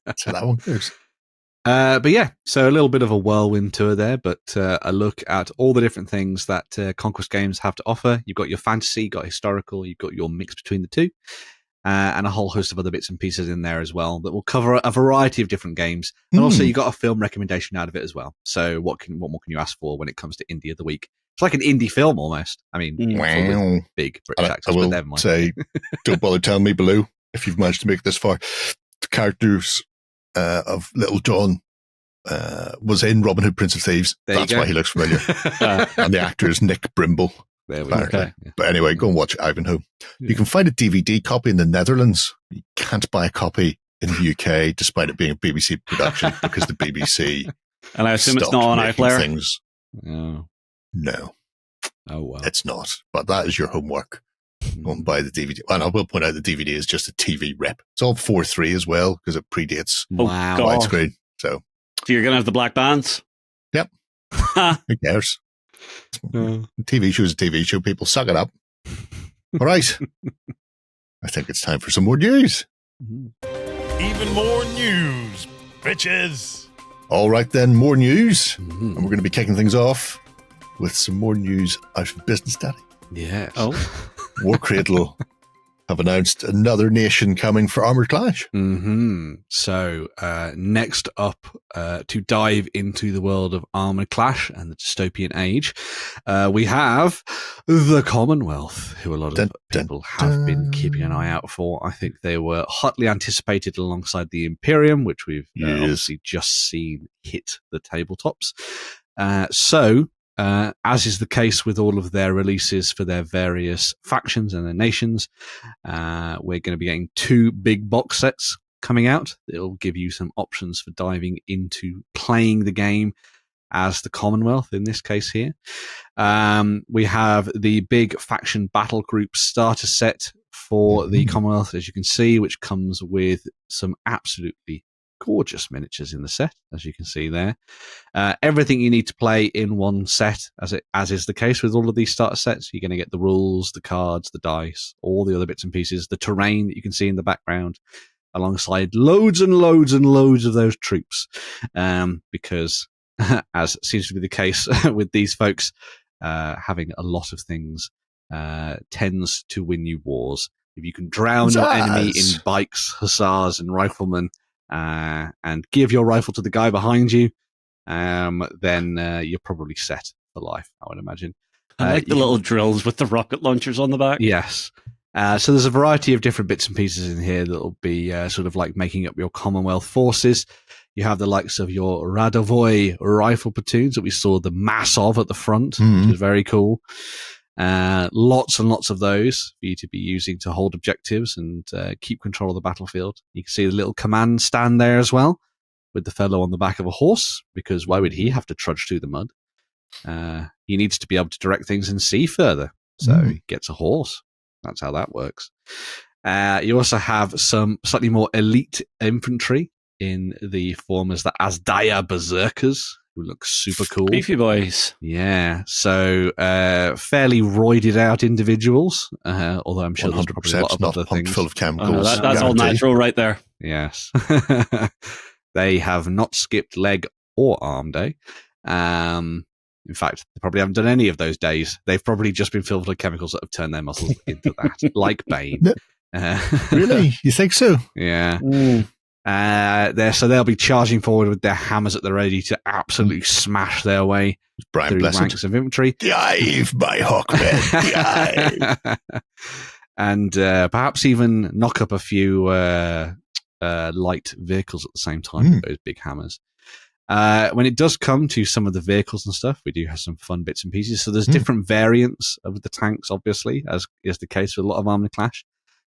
That's how that one goes. But yeah, so a little bit of a whirlwind tour there, but a look at all the different things that Conquest Games have to offer. You've got your fantasy, you've got historical, you've got your mix between the two, and a whole host of other bits and pieces in there as well that will cover a variety of different games. And also you got a film recommendation out of it as well. So what more can you ask for when it comes to Indie of the Week? It's like an indie film almost. I mean, full with Wow. big British I accents, but will never mind. say, don't bother telling me below if you've managed to make it this far. The characters of Little John was in Robin Hood, Prince of Thieves. There you That's go. why he looks familiar. And the actor is Nick Brimble. There we go. Apparently. Yeah. But anyway, go and watch Ivanhoe. Yeah. You can find a DVD copy in the Netherlands. You can't buy a copy in the UK, despite it being a BBC production, because the BBC And I assume it's stopped not on making iPlayer. things. Oh. No, Oh, well. it's not. But that is your homework. Go and buy the DVD. And I will point out the DVD is just a TV rip. It's all 4:3 as well, because it predates Oh, Wow. God. widescreen. So So you're going to have the black bands? Yep. who cares? Oh. TV show is a TV show. People suck it up. All right. I think it's time for some more news. Mhm. Even more news, bitches. All right, then, more news. Mhm. And we're going to be kicking things off with some more news out of Business Daddy. Yes. Oh. Warcradle have announced another nation coming for Armoured Clash. So next up, to dive into the world of Armoured Clash and the dystopian age, we have the Commonwealth, who a lot of Dun, dun, people have been keeping an eye out for. I think they were hotly anticipated alongside the Imperium, which we've Yes. obviously just seen hit the tabletops. As is the case with all of their releases for their various factions and their nations, we're going to be getting 2 big box sets coming out. It'll give you some options for diving into playing the game as the Commonwealth in this case here. We have the big faction battle group starter set for the Commonwealth, as you can see, which comes with some absolutely gorgeous miniatures in the set, as you can see there. Everything you need to play in one set, as is the case with all of these starter sets. You're going to get the rules, the cards, the dice, all the other bits and pieces, the terrain that you can see in the background, alongside loads and loads and loads of those troops. Because, as seems to be the case with these folks, having a lot of things tends to win you wars. If you can drown your enemy in bikes, hussars, and riflemen, and give your rifle to the guy behind you, then you're probably set for life, I would imagine. I like the little drills with the rocket launchers on the back. Yes. So there's a variety of different bits and pieces in here that will be sort of like making up your Commonwealth forces. You have the likes of your Radovoy rifle platoons that we saw the mass of at the front, which is very cool. Lots and lots of those for you to be using to hold objectives and keep control of the battlefield. You can see the little command stand there as well, with the fellow on the back of a horse, because why would he have to trudge through the mud? He needs to be able to direct things and see further, so he gets a horse. That's how that works. You also have some slightly more elite infantry in the form as the Asdaya Berserkers, who look super cool. Beefy boys. Yeah, so fairly roided out individuals, although I'm sure there's probably a lot of other things. Full of chemicals. That's all natural right there. Yes. They have not skipped leg or arm day. In fact, they probably haven't done any of those days. They've probably just been filled with chemicals that have turned their muscles into that, like Bane. Really? You think so? Yeah. So they'll be charging forward with their hammers at the ready to absolutely smash their way through ranks of infantry. Dive, my hawkmen, dive! And perhaps even knock up a few light vehicles at the same time with those big hammers. When it does come to some of the vehicles and stuff, we do have some fun bits and pieces. So there's different variants of the tanks, obviously, as is the case with a lot of Armoured Clash.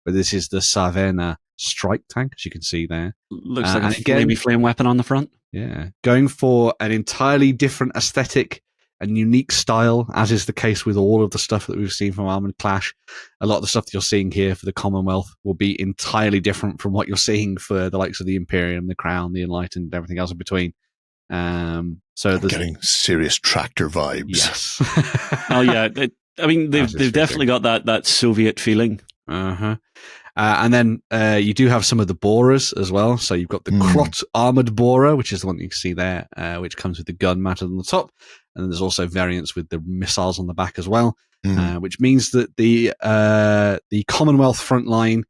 But this is the Savena strike tank, as you can see there. Looks like a flamey flame weapon on the front. Yeah. Going for an entirely different aesthetic and unique style, as is the case with all of the stuff that we've seen from Armoured Clash. A lot of the stuff that you're seeing here for the Commonwealth will be entirely different from what you're seeing for the likes of the Imperium, the Crown, the Enlightened, and everything else in between. So there's getting serious tractor vibes. Yes. Oh yeah. They've definitely got that Soviet feeling. And then you do have some of the borers as well. So you've got the Krot armored borer, which is the one you can see there, which comes with the gun mounted on the top. And then there's also variants with the missiles on the back as well, which means that the Commonwealth front line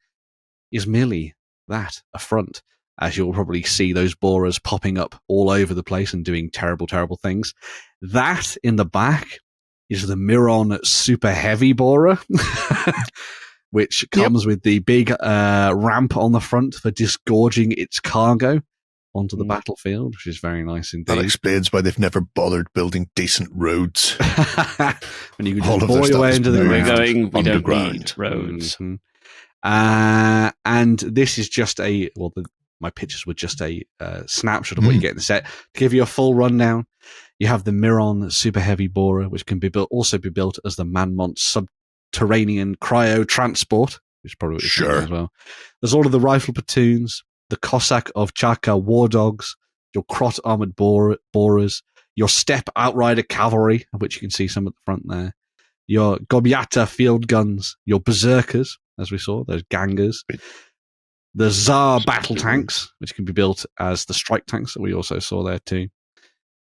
is merely that, a front. As you'll probably see those borers popping up all over the place and doing terrible, terrible things. That in the back is the Miron Super Heavy Borer, which comes with the big ramp on the front for disgorging its cargo onto the battlefield, which is very nice indeed. That explains why they've never bothered building decent roads. When you can just bore your way into the ground. We don't need roads. And this is just my pictures were just a snapshot of what you get in the set. To give you a full rundown, you have the Miron Super Heavy Borer, which can be also be built as the Manmont Subterranean Cryo Transport, which is probably what you're as well. There's all of the rifle platoons, the Cossack of Chaka War Dogs, your Krot armored borers, your Steppe Outrider Cavalry, of which you can see some at the front there, your Gobiata Field Guns, your Berserkers, as we saw, those gangers. The Tsar battle tanks, which can be built as the strike tanks that we also saw there too.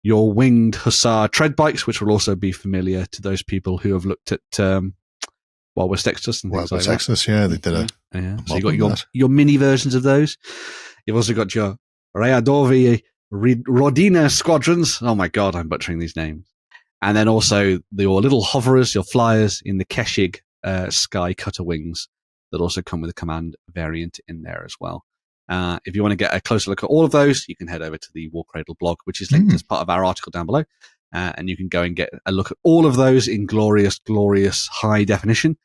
Your winged hussar tread bikes, which will also be familiar to those people who have looked at Wild West Exodus and things like that. Exodus, yeah, they did So you got your mini versions of those. You've also got your Rayadovi Rodina squadrons. Oh my god, I'm butchering these names. And then also your little hoverers, your flyers in the Keshig Sky Cutter wings that also come with a command variant in there as well. If you want to get a closer look at all of those, you can head over to the Warcradle blog, which is linked as part of our article down below. And you can go and get a look at all of those in glorious, glorious high definition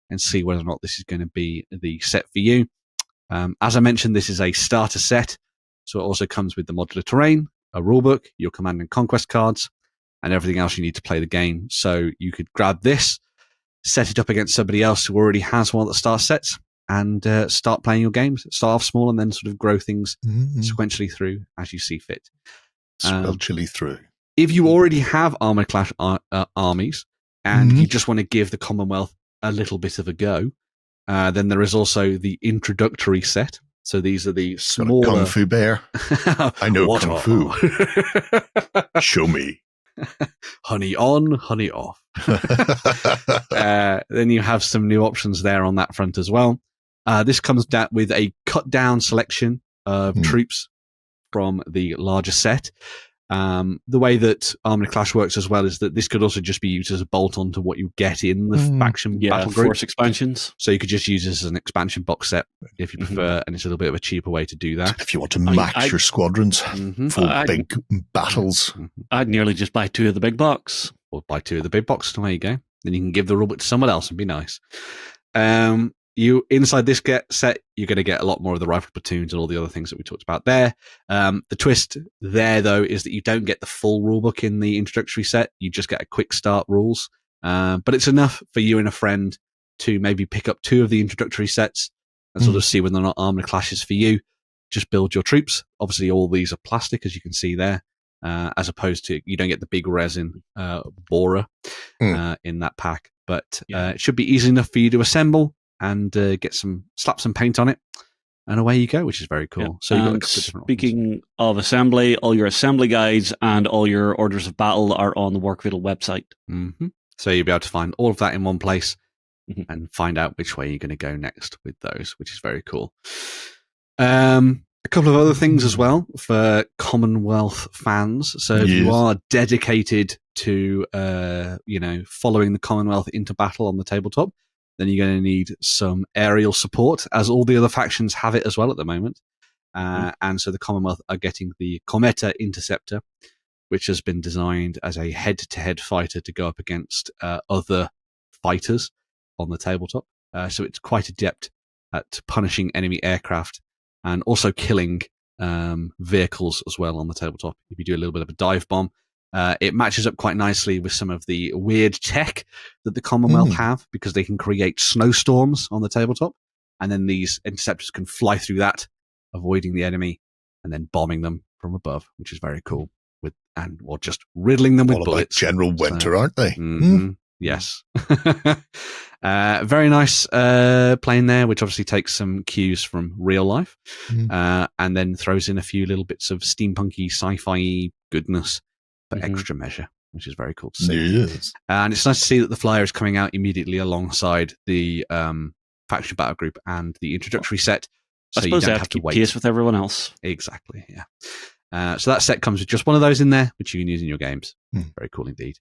and see whether or not this is going to be the set for you. As I mentioned, this is a starter set. So it also comes with the modular terrain, a rulebook, your command and conquest cards, and everything else you need to play the game. So you could grab this, set it up against somebody else who already has one of the star sets, and start playing your games. Start off small and then sort of grow things sequentially through as you see fit. Squelchily through. If you already have Armoured Clash armies and you just want to give the Commonwealth a little bit of a go, then there is also the introductory set. So these are the smaller... Kung Fu Bear. I know Kung Fu. Show me. Honey on, honey off. Then you have some new options there on that front as well. This comes down with a cut down selection of troops from the larger set. The way that Armoured Clash works as well is that this could also just be used as a bolt-on to what you get in the faction battle group. Force expansions. So you could just use this as an expansion box set if you prefer, and it's a little bit of a cheaper way to do that. If you want to max your squadrons for big battles. I'd nearly just buy 2 of the big box. Or buy 2 of the big box, there you go. Then you can give the rulebook to someone else and be nice. You inside this set, you're going to get a lot more of the rifle platoons and all the other things that we talked about there. The twist there, though, is that you don't get the full rulebook in the introductory set. You just get a quick start rules. But it's enough for you and a friend to maybe pick up 2 of the introductory sets and sort of see whether or not Armoured Clash is for you. Just build your troops. Obviously, all these are plastic, as you can see there, as opposed to you don't get the big resin borer in that pack. But it should be easy enough for you to assemble and slap some paint on it, and away you go, which is very cool. Yeah. So you've got a couple of different speaking of assembly, all your assembly guides and all your orders of battle are on the Warcradle website. So you'll be able to find all of that in one place and find out which way you're going to go next with those, which is very cool. A couple of other things as well for Commonwealth fans. So if you are dedicated to following the Commonwealth into battle on the tabletop, then you're going to need some aerial support, as all the other factions have it as well at the moment. And so the Commonwealth are getting the Cometa Interceptor, which has been designed as a head-to-head fighter to go up against other fighters on the tabletop. So it's quite adept at punishing enemy aircraft and also killing vehicles as well on the tabletop. If you do a little bit of a dive bomb, it matches up quite nicely with some of the weird tech that the Commonwealth have, because they can create snowstorms on the tabletop, and then these interceptors can fly through that, avoiding the enemy and then bombing them from above, which is very cool. Or just riddling them with bullets. General Winter, aren't they? Yes. Very nice plane there, which obviously takes some cues from real life, and then throws in a few little bits of steampunky, sci-fi goodness for extra measure, which is very cool to see. Yes. And it's nice to see that the flyer is coming out immediately alongside the faction battle group and the introductory set. So I suppose you don't have to wait. Pace with everyone else. Exactly, yeah. So that set comes with just one of those in there, which you can use in your games. Very cool indeed.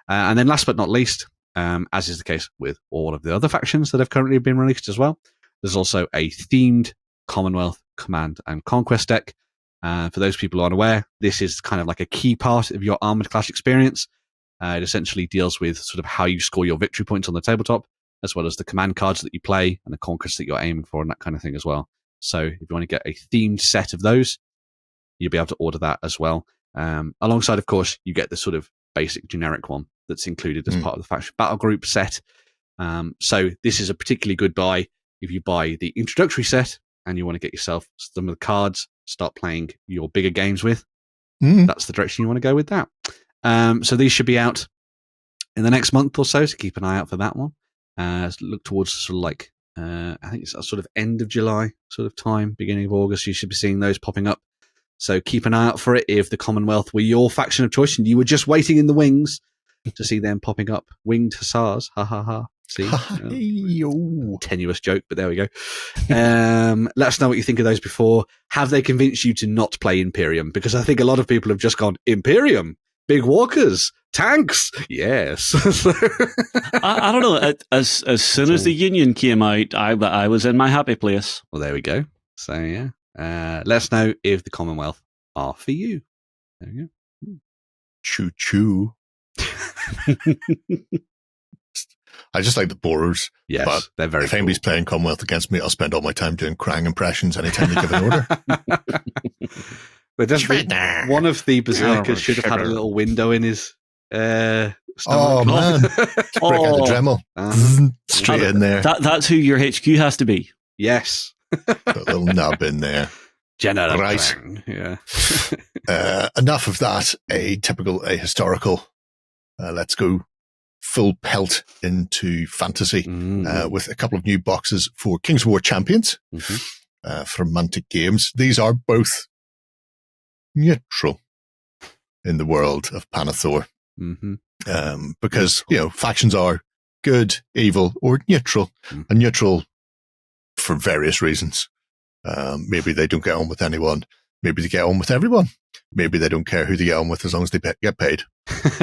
And then last but not least, as is the case with all of the other factions that have currently been released as well, there's also a themed Commonwealth Command and Conquest deck. For those people who aren't aware, this is kind of like a key part of your Armoured Clash experience. It essentially deals with sort of how you score your victory points on the tabletop, as well as the command cards that you play and the conquests that you're aiming for and that kind of thing as well. So if you want to get a themed set of those, you'll be able to order that as well. Alongside, of course, you get the sort of basic generic one that's included as part of the faction battle group set. So this is a particularly good buy if you buy the introductory set and you want to get yourself some of the cards, start playing your bigger games with. That's the direction you want to go with that. So these should be out in the next month or so keep an eye out for that one. Look towards sort of like, I think it's a sort of end of July sort of time, beginning of August. You should be seeing those popping up. So keep an eye out for it if the Commonwealth were your faction of choice and you were just waiting in the wings to see them popping up. Winged hussars. Ha ha ha. See? Tenuous joke, but there we go. Let us know what you think of those before. Have they convinced you to not play Imperium? Because I think a lot of people have just gone, Imperium? Big walkers? Tanks? Yes. I don't know. As soon as the Union came out, I was in my happy place. Well, there we go. So, yeah. Let us know if the Commonwealth are for you. There you go. Choo choo. I just like the borers. Yes, but they're very if anybody's playing Commonwealth against me, I'll spend all my time doing Krang impressions anytime they give an order. But one of the berserkers should have had a little window in his stomach. Oh, man. Break out the Dremel. Straight in there. That's who your HQ has to be. Yes. Got a little nub in there. General. Right. Yeah. Enough of that. A historical. Let's go full pelt into fantasy with a couple of new boxes for Kings of War Champions from Mantic Games. These are both neutral in the world of Panathor. Because, factions are good, evil, or neutral. And neutral for various reasons. Maybe they don't get on with anyone. Maybe they get on with everyone. Maybe they don't care who they get on with as long as they get paid.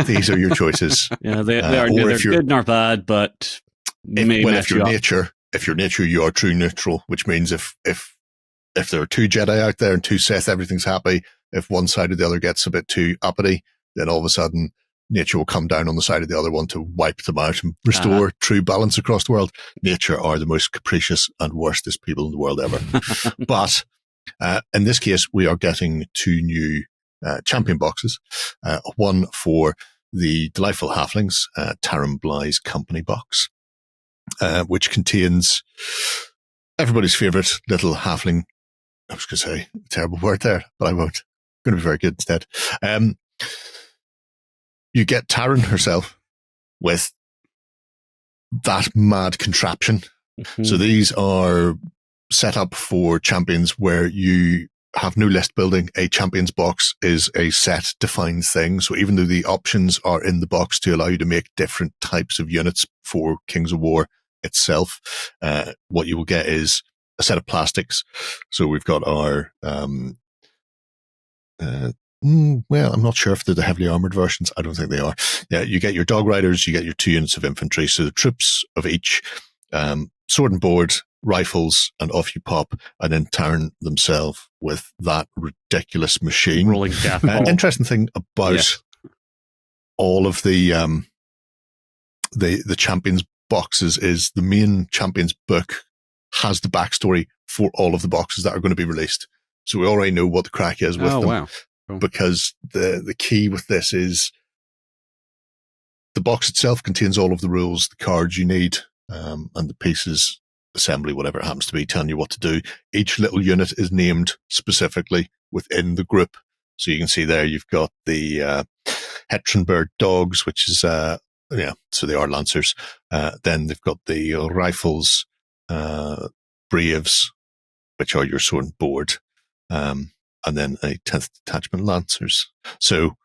These are your choices. Yeah, they are neither good nor bad, but if you're nature, you are true neutral, which means if there are two Jedi out there and two Sith, everything's happy. If one side or the other gets a bit too uppity, then all of a sudden nature will come down on the side of the other one to wipe them out and restore true balance across the world. Nature are the most capricious and worstest people in the world ever. But in this case, we are getting two new champion boxes. One for the delightful Halflings, Taran Bly's company box, which contains everybody's favorite little Halfling. I was going to say a terrible word there, but I won't. I'm going to be very good instead. You get Taran herself with that mad contraption. So these are set up for champions where you have no list building. A champions box is a set defined thing. So even though the options are in the box to allow you to make different types of units for Kings of War itself, what you will get is a set of plastics. So we've got our well, I'm not sure if they're the heavily armored versions. I don't think they are. Yeah, you get your dog riders, you get your 2 units of infantry. So the troops of each, sword and board, rifles, and off you pop, and then Taran themselves with that ridiculous machine. Rolling death ball. Interesting thing about all of the champions boxes is the main champions book has the backstory for all of the boxes that are going to be released. So we already know what the crack is with them. Wow. Cool. Because the key with this is the box itself contains all of the rules, the cards you need, and the pieces, assembly, whatever it happens to be, telling you what to do. Each little unit is named specifically within the group. So you can see there you've got the Hetrenberg dogs, which is, so they are lancers. Then they've got the rifles, braves, which are your sword and board. And then a 10th detachment lancers. So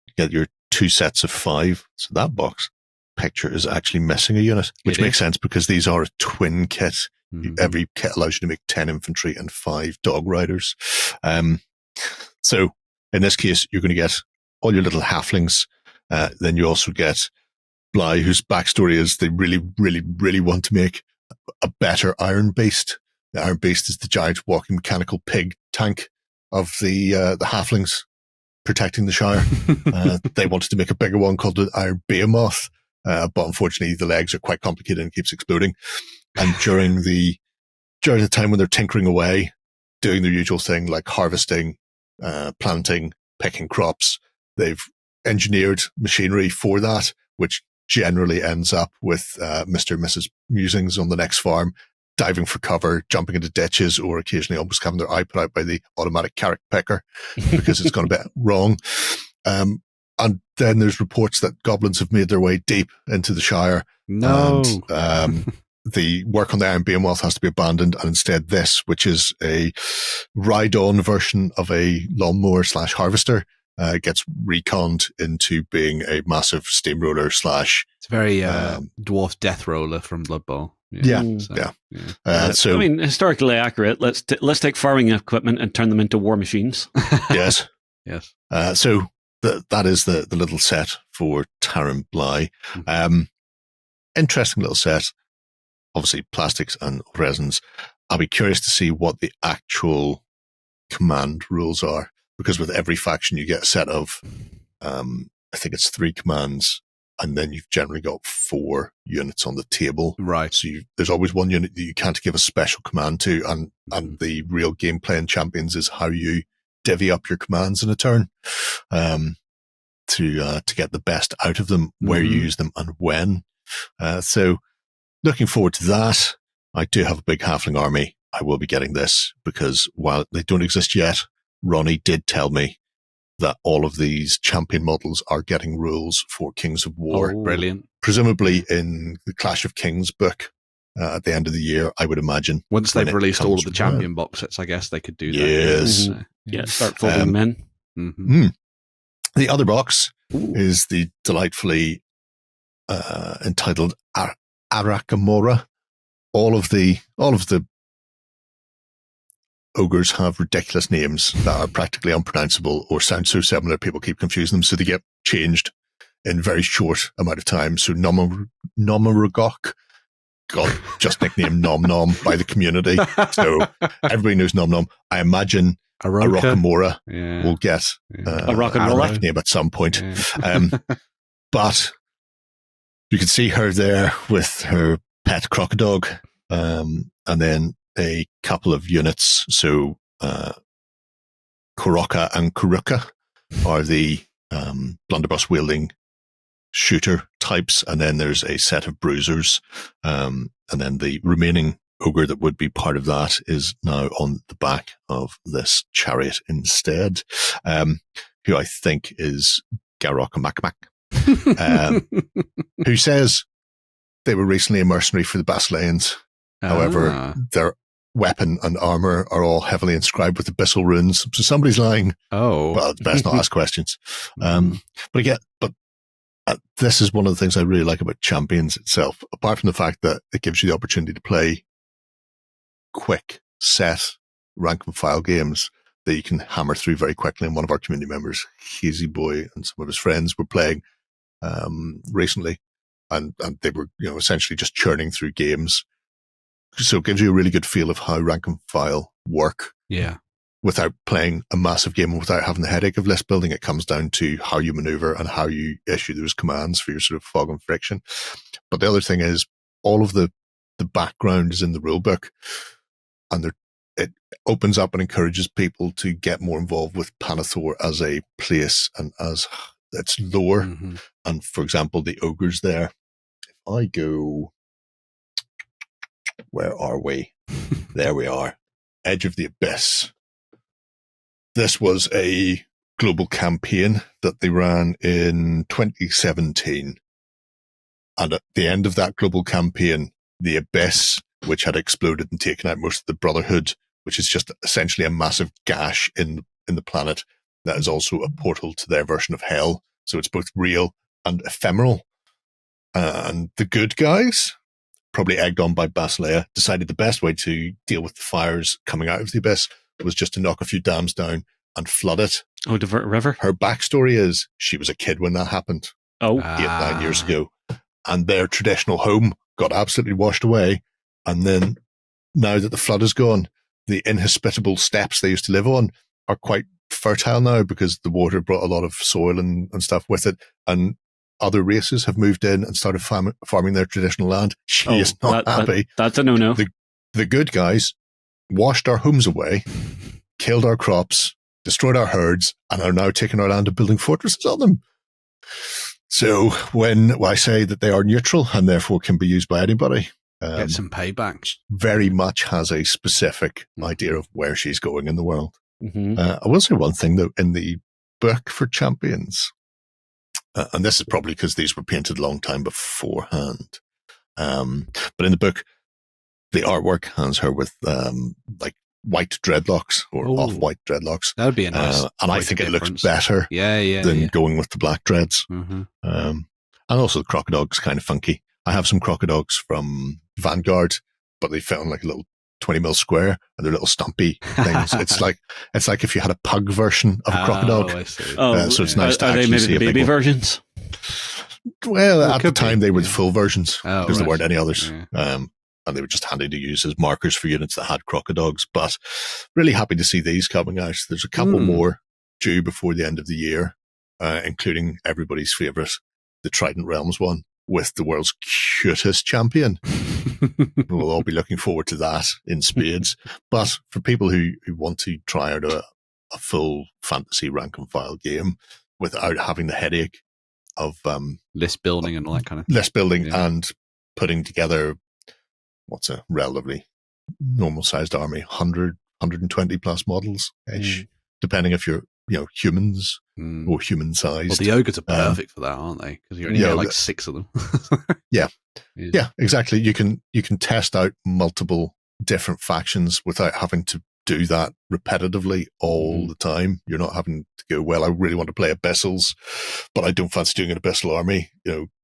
you get your 2 sets of 5. So that box picture is actually missing a unit, which makes sense because these are a twin kit. Every kit allows you to make 10 infantry and 5 dog riders. So in this case, you're going to get all your little halflings. Then you also get Bly, whose backstory is they really, really, really want to make a better Iron Beast. The Iron Beast is the giant walking mechanical pig tank of the halflings protecting the Shire. They wanted to make a bigger one called the Iron Behemoth, but unfortunately the legs are quite complicated and keeps exploding. And during the time when they're tinkering away, doing their usual thing like harvesting, planting, picking crops, they've engineered machinery for that, which generally ends up with Mr. and Mrs. Musings on the next farm, diving for cover, jumping into ditches, or occasionally almost having their eye put out by the automatic carrot picker because it's gone a bit wrong. And then there's reports that goblins have made their way deep into the Shire. No. And the work on the Iron Behemoth has to be abandoned, and instead this, which is a ride-on version of a lawnmower / harvester, gets reconned into being a massive steamroller / It's very dwarf death roller from Blood Bowl. So I mean, historically accurate. Let's take farming equipment and turn them into war machines. Yes. Yes. So that is the little set for Taran Bly. Interesting little set. Obviously, plastics and resins. I'll be curious to see what the actual command rules are, because with every faction you get a set of, I think it's 3 commands, and then you've generally got 4 units on the table. Right. So there's always one unit that you can't give a special command to, and the real gameplay in Champions is how you divvy up your commands in a turn, to get the best out of them, where you use them and when. So looking forward to that. I do have a big halfling army. I will be getting this because while they don't exist yet, Ronnie did tell me that all of these champion models are getting rules for Kings of War. Oh, brilliant. Presumably in the Clash of Kings book at the end of the year, I would imagine. Once they've released all of the champion box sets, I guess they could do that. Yes. Yeah, start folding them in. Mm-hmm. The other box is the delightfully entitled Arakamora. All of the ogres have ridiculous names that are practically unpronounceable or sound so similar people keep confusing them, so they get changed in very short amount of time. So Nomarugok got just nicknamed Nom Nom by the community. So everybody knows Nom Nom. I imagine Arakamora will get a rock and roll name at some point. But you can see her there with her pet crocodile, and then a couple of units. So Kuroka and Kuruka are the blunderbuss wielding shooter types, and then there's a set of bruisers, and then the remaining ogre that would be part of that is now on the back of this chariot instead, who I think is Garok who says they were recently a mercenary for the Basileans. However, their weapon and armor are all heavily inscribed with abyssal runes. So somebody's lying. Oh, well, it's best not ask questions. But this is one of the things I really like about Champions itself, apart from the fact that it gives you the opportunity to play quick, set, rank and file games that you can hammer through very quickly. And one of our community members, Hazy Boy, and some of his friends were playing recently, and they were essentially just churning through games. So it gives you a really good feel of how rank and file work. Yeah. Without playing a massive game and without having the headache of list building. It comes down to how you maneuver and how you issue those commands for your sort of fog and friction. But the other thing is all of the background is in the rule book, and it opens up and encourages people to get more involved with Panathor as a place and as its lore. Mm-hmm. And for example, the ogres there, if I go, where are we? There we are. Edge of the Abyss. This was a global campaign that they ran in 2017. And at the end of that global campaign, the Abyss, which had exploded and taken out most of the Brotherhood, which is just essentially a massive gash in the planet, that is also a portal to their version of hell. So it's both real and ephemeral. And the good guys, probably egged on by Basileia, decided the best way to deal with the fires coming out of the Abyss was just to knock a few dams down and flood it. Oh, divert a river? Her backstory is she was a kid when that happened. Oh. 8-9 years ago. And their traditional home got absolutely washed away. And then now that the flood is gone, the inhospitable steppes they used to live on are quite fertile now because the water brought a lot of soil and stuff with it. And other races have moved in and started farming their traditional land. She is not happy. That's a no-no. The good guys washed our homes away, killed our crops, destroyed our herds, and are now taking our land and building fortresses on them. So when I say that they are neutral and therefore can be used by anybody, get some payback. Very much has a specific idea of where she's going in the world. Mm-hmm. I will say one thing though, in the book for Champions, and this is probably because these were painted a long time beforehand, but in the book, the artwork has her with like white dreadlocks or off-white dreadlocks. That would be a nice and I think it looks better than going with the black dreads. Mm-hmm. And also the crocodile's kind of funky. I have some crocodiles from Vanguard, but they fit on like a little 20mm square, and they're little stumpy things. it's like if you had a pug version of a crocodile. I see. So it's nice to actually they maybe see the baby versions? Well, at the time they were the full versions because there right. weren't any others. Yeah. And they were just handy to use as markers for units that had crocodiles. But really happy to see these coming out. There's a couple more due before the end of the year, including everybody's favourite, the Trident Realms one, with the world's cutest champion. We'll all be looking forward to that in spades. But for people who want to try out a full fantasy rank and file game without having the headache of list building and all that kind of list building and putting together what's a relatively normal-sized army, 100, 120 plus models-ish, depending if you're humans or human-sized. Well, the ogres are perfect for that, aren't they? Because you only get like 6 of them. Yeah, exactly. You can test out multiple different factions without having to do that repetitively all the time. You're not having to go, well, I really want to play Abyssals, but I don't fancy doing an Abyssal army.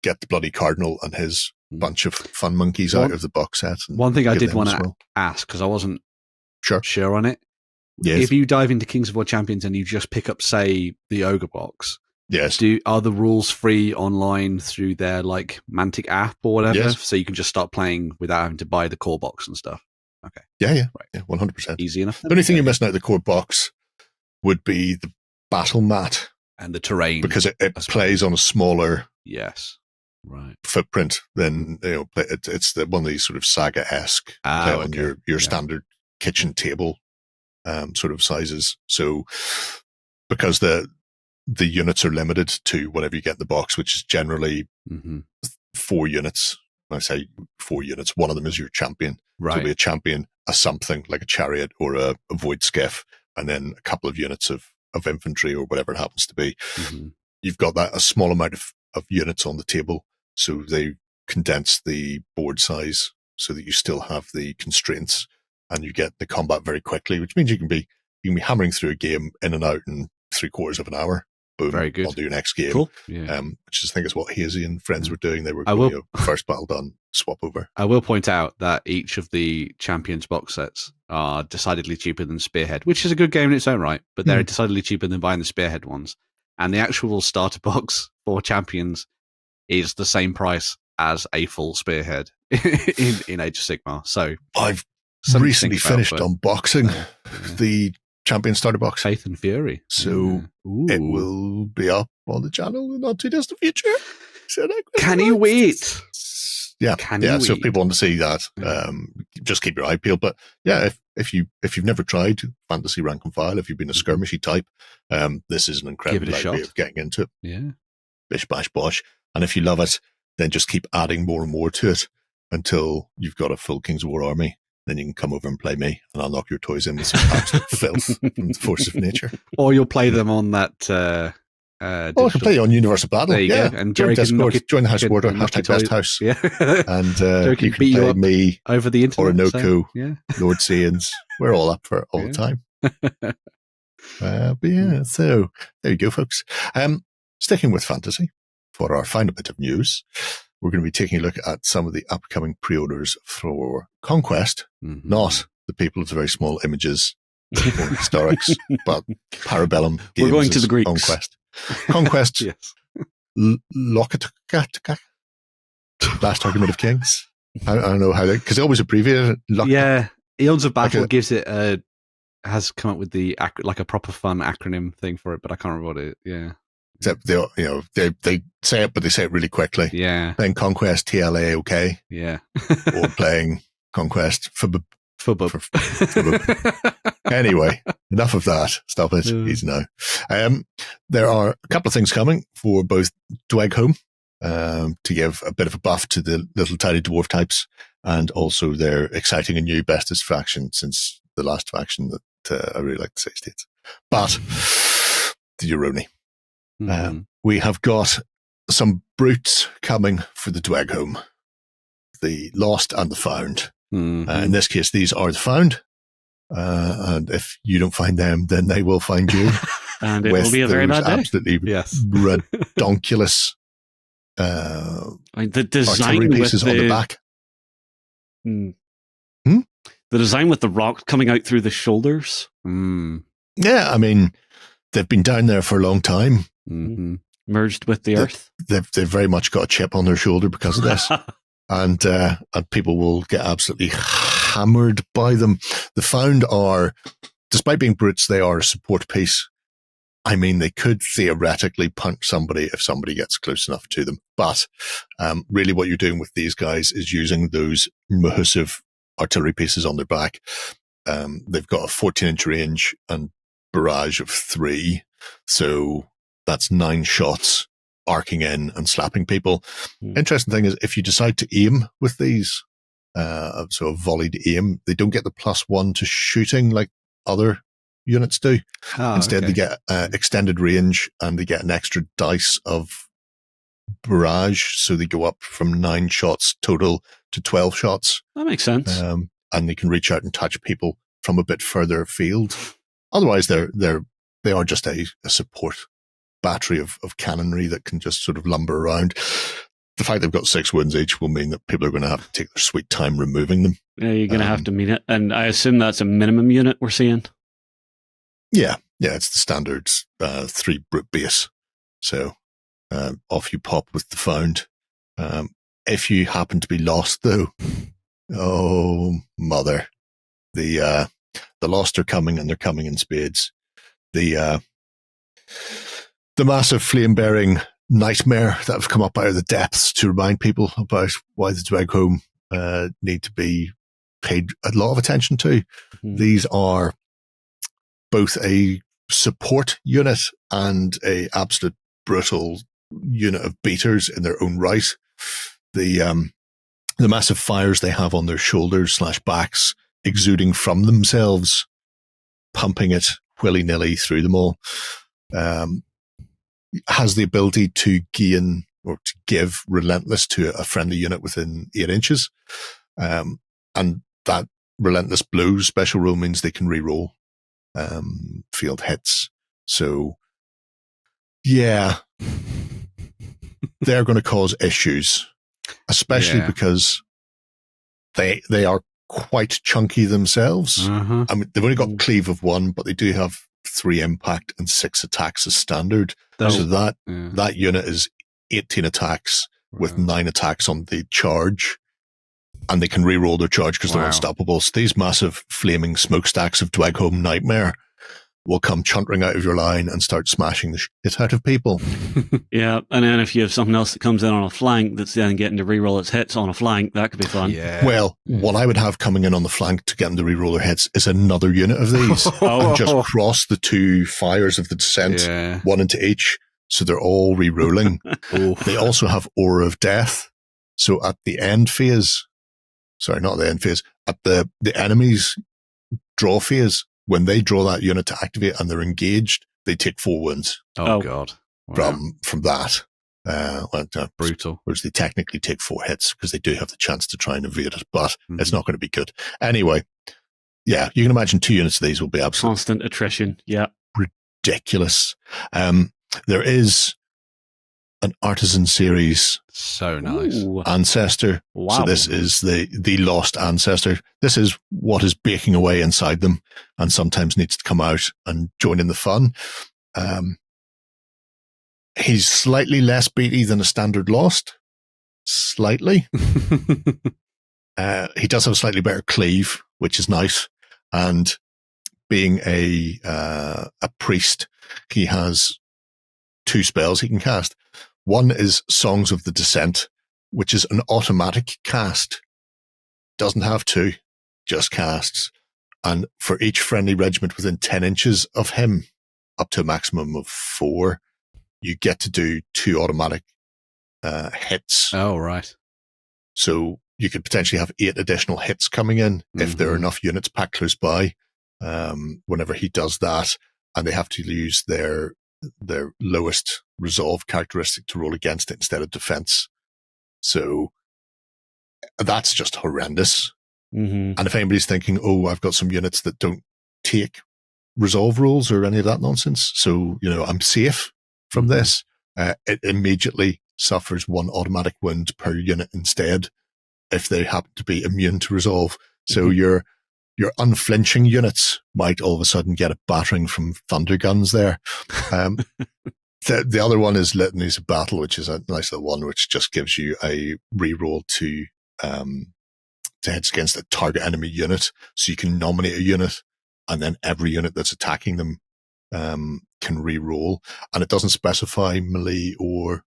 Get the bloody Cardinal and his bunch of fun monkeys out of the box set. One thing I did want to ask, because I wasn't sure on it. Yes. If you dive into Kings of War Champions and you just pick up, say, the Ogre box, yes, are the rules free online through their like Mantic app or whatever? Yes. So you can just start playing without having to buy the core box and stuff. Okay. Yeah, right. Yeah, 100%. Easy enough. The only thing you're missing out of the core box would be the battle mat and the terrain, because it plays on a smaller footprint than it's one of these sort of saga-esque play on your standard kitchen table sort of sizes. So because the units are limited to whatever you get in the box, which is generally 4 units. When I say 4 units, one of them is your champion. Right. So it'll be a champion, a something like a chariot or a void skiff, and then a couple of units of infantry or whatever it happens to be. You've got a small amount of units on the table, so they condense the board size so that you still have the constraints and you get the combat very quickly, which means you can be hammering through a game in and out in 3/4 of an hour. Boom, very good. on to your next game. Cool. Yeah. Which I think is what Hazy and friends were doing. They were going, first battle done, swap over. I will point out that each of the Champions box sets are decidedly cheaper than Spearhead, which is a good game in its own right, but they're decidedly cheaper than buying the Spearhead ones. And the actual starter box for Champions is the same price as a full Spearhead in Age of Sigmar. So I've recently finished unboxing the Champion starter box. Faith and Fury. So it will be up on the channel in not too distant future. So can you wait? Yeah. So if people want to see that, just keep your eye peeled. But yeah, if you've never tried Fantasy Rank and File, if you've been a skirmishy type, this is an incredible way of getting into it. Yeah. Bish bash bosh. And if you love it, then just keep adding more and more to it until you've got a full Kings of War army. Then you can come over and play me, and I'll knock your toys in with some absolute filth from the force of nature. Or you'll play them on that. I can play on Universal Battle. There you go. And Jerry join the House Order, #BestHouse. Yeah. And you can play me over the internet. Or Noku, Lord So Saiyans. We're all up for it all the time. But yeah, so there you go, folks. Sticking with fantasy, for our final bit of news, we're going to be taking a look at some of the upcoming pre-orders for Conquest, not the people of the very small images or historics, but Parabellum games. We're going to the Greeks. Conquest. Conquest. Yes. Lokataka. Last Argument of Kings. I don't know how they, because they always abbreviate it. Yeah. Eons of Battle gives it has come up with the like a proper fun acronym thing for it, but I can't remember what it. Yeah. Except they say it, but they say it really quickly. Yeah. Playing Conquest TLA, okay. Yeah. Or playing Conquest FUBUB. FUBUB. Anyway, enough of that. Stop it. Easy now. There are a couple of things coming for both Dweghom, to give a bit of a buff to the little tiny dwarf types, and also their exciting and new bestest faction since the last faction that I really like to say states. But the Yoroni. We have got some brutes coming for the Dweghom, the lost and the found. In this case, these are the found, and if you don't find them, then they will find you. And it will be a very bad day. Absolutely redonkulous the design artillery pieces with on the back. The design with the rock coming out through the shoulders. Yeah, I mean, they've been down there for a long time. Merged with the earth. They've very much got a chip on their shoulder because of this. And people will get absolutely hammered by them. The found are, despite being brutes, they are a support piece. I mean, they could theoretically punch somebody if somebody gets close enough to them. But really what you're doing with these guys is using those massive artillery pieces on their back. They've got a 14-inch range and barrage of 3. So that's 9 shots arcing in and slapping people. Interesting thing is, if you decide to aim with these, so a volleyed aim. They don't get the +1 to shooting like other units do. Instead, they get extended range, and they get an extra dice of barrage, so they go up from 9 shots total to 12 shots. That makes sense. And they can reach out and touch people from a bit further afield. Otherwise, they are just a support battery of cannonry that can just sort of lumber around. The fact they've got 6 wounds each will mean that people are going to have to take their sweet time removing them. Yeah, you're going to have to mean it. And I assume that's a minimum unit we're seeing. Yeah, it's the standard 3 brute base. So off you pop with the found. If you happen to be lost, though, oh mother, the lost are coming, and they're coming in spades. The massive flame-bearing nightmare that have come up out of the depths to remind people about why the Dweghom need to be paid a lot of attention to. Mm-hmm. These are both a support unit and a absolute brutal unit of beaters in their own right. The massive fires they have on their shoulders / backs exuding from themselves, pumping it willy-nilly through them all, has the ability to gain or to give relentless to a friendly unit within 8 inches. And that relentless blow special rule means they can reroll field hits. So yeah, they're going to cause issues, especially because they are quite chunky themselves. Uh-huh. I mean, they've only got cleave of 1, but they do have 3 impact and 6 attacks as standard. So that unit is 18 attacks with 9 attacks on the charge, and they can reroll their charge because they're unstoppable. So these massive flaming smokestacks of Dweghom Nightmare will come chuntering out of your line and start smashing the shit out of people. Yeah, and then if you have something else that comes in on a flank that's then getting to reroll its hits on a flank, that could be fun. Yeah. Well, what I would have coming in on the flank to get them to reroll their hits is another unit of these and just cross the 2 fires of the descent, 1 into each, so they're all rerolling. They also have Aura of Death, so at the end phase, sorry, not the end phase, at the enemy's draw phase, when they draw that unit to activate and they're engaged, they take 4 wounds. Oh God! Wow. From that, brutal. Whereas they technically take 4 hits because they do have the chance to try and evade it, but it's not going to be good. Anyway, yeah, you can imagine 2 units of these will be absolute constant attrition. Yeah, ridiculous. There is an Artisan series. So nice. Ooh. Ancestor. Wow. So this is the lost ancestor. This is what is baking away inside them and sometimes needs to come out and join in the fun. He's slightly less beaty than a standard lost. Slightly. He does have a slightly better cleave, which is nice. And being a priest, he has 2 spells he can cast. One is Songs of the Descent, which is an automatic cast. Doesn't have 2, just casts. And for each friendly regiment within 10 inches of him, up to a maximum of 4, you get to do 2 automatic hits. Oh, right. So you could potentially have 8 additional hits coming in if there are enough units packed close by whenever he does that, and they have to use their lowest resolve characteristic to roll against it instead of defense. So that's just horrendous. And if anybody's thinking, oh, I've got some units that don't take resolve rules or any of that nonsense, so, I'm safe from this, it immediately suffers 1 automatic wound per unit instead if they happen to be immune to resolve. So your unflinching units might all of a sudden get a battering from thunder guns there. The other one is Litanies of Battle, which is a nice little one, which just gives you a reroll to hits against a target enemy unit. So you can nominate a unit, and then every unit that's attacking them can reroll. And it doesn't specify melee or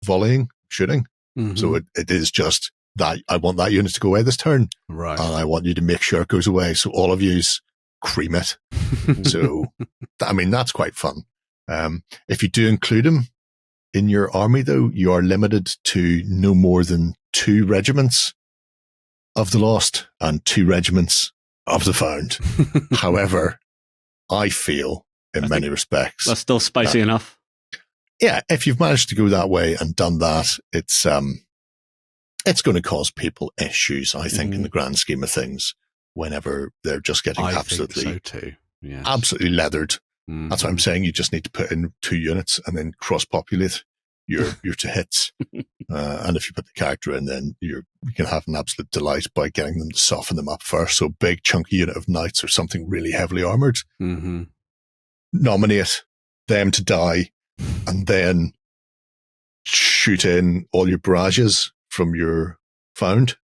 volleying, shooting. So it is just that I want that unit to go away this turn. Right. And I want you to make sure it goes away. So all of yous cream it. So, that's quite fun. If you do include them in your army, though, you are limited to no more than 2 regiments of the lost and 2 regiments of the found. However, I feel, in many respects, That's still spicy enough. Yeah, if you've managed to go that way and done that, it's going to cause people issues, I think, in the grand scheme of things, whenever they're just getting absolutely leathered. Mm-hmm. That's what I'm saying. You just need to put in 2 units and then cross-populate your 2 hits. And if you put the character in, then you can have an absolute delight by getting them to soften them up first. So big chunky unit of knights or something really heavily armored. Mm-hmm. Nominate them to die and then shoot in all your barrages from your found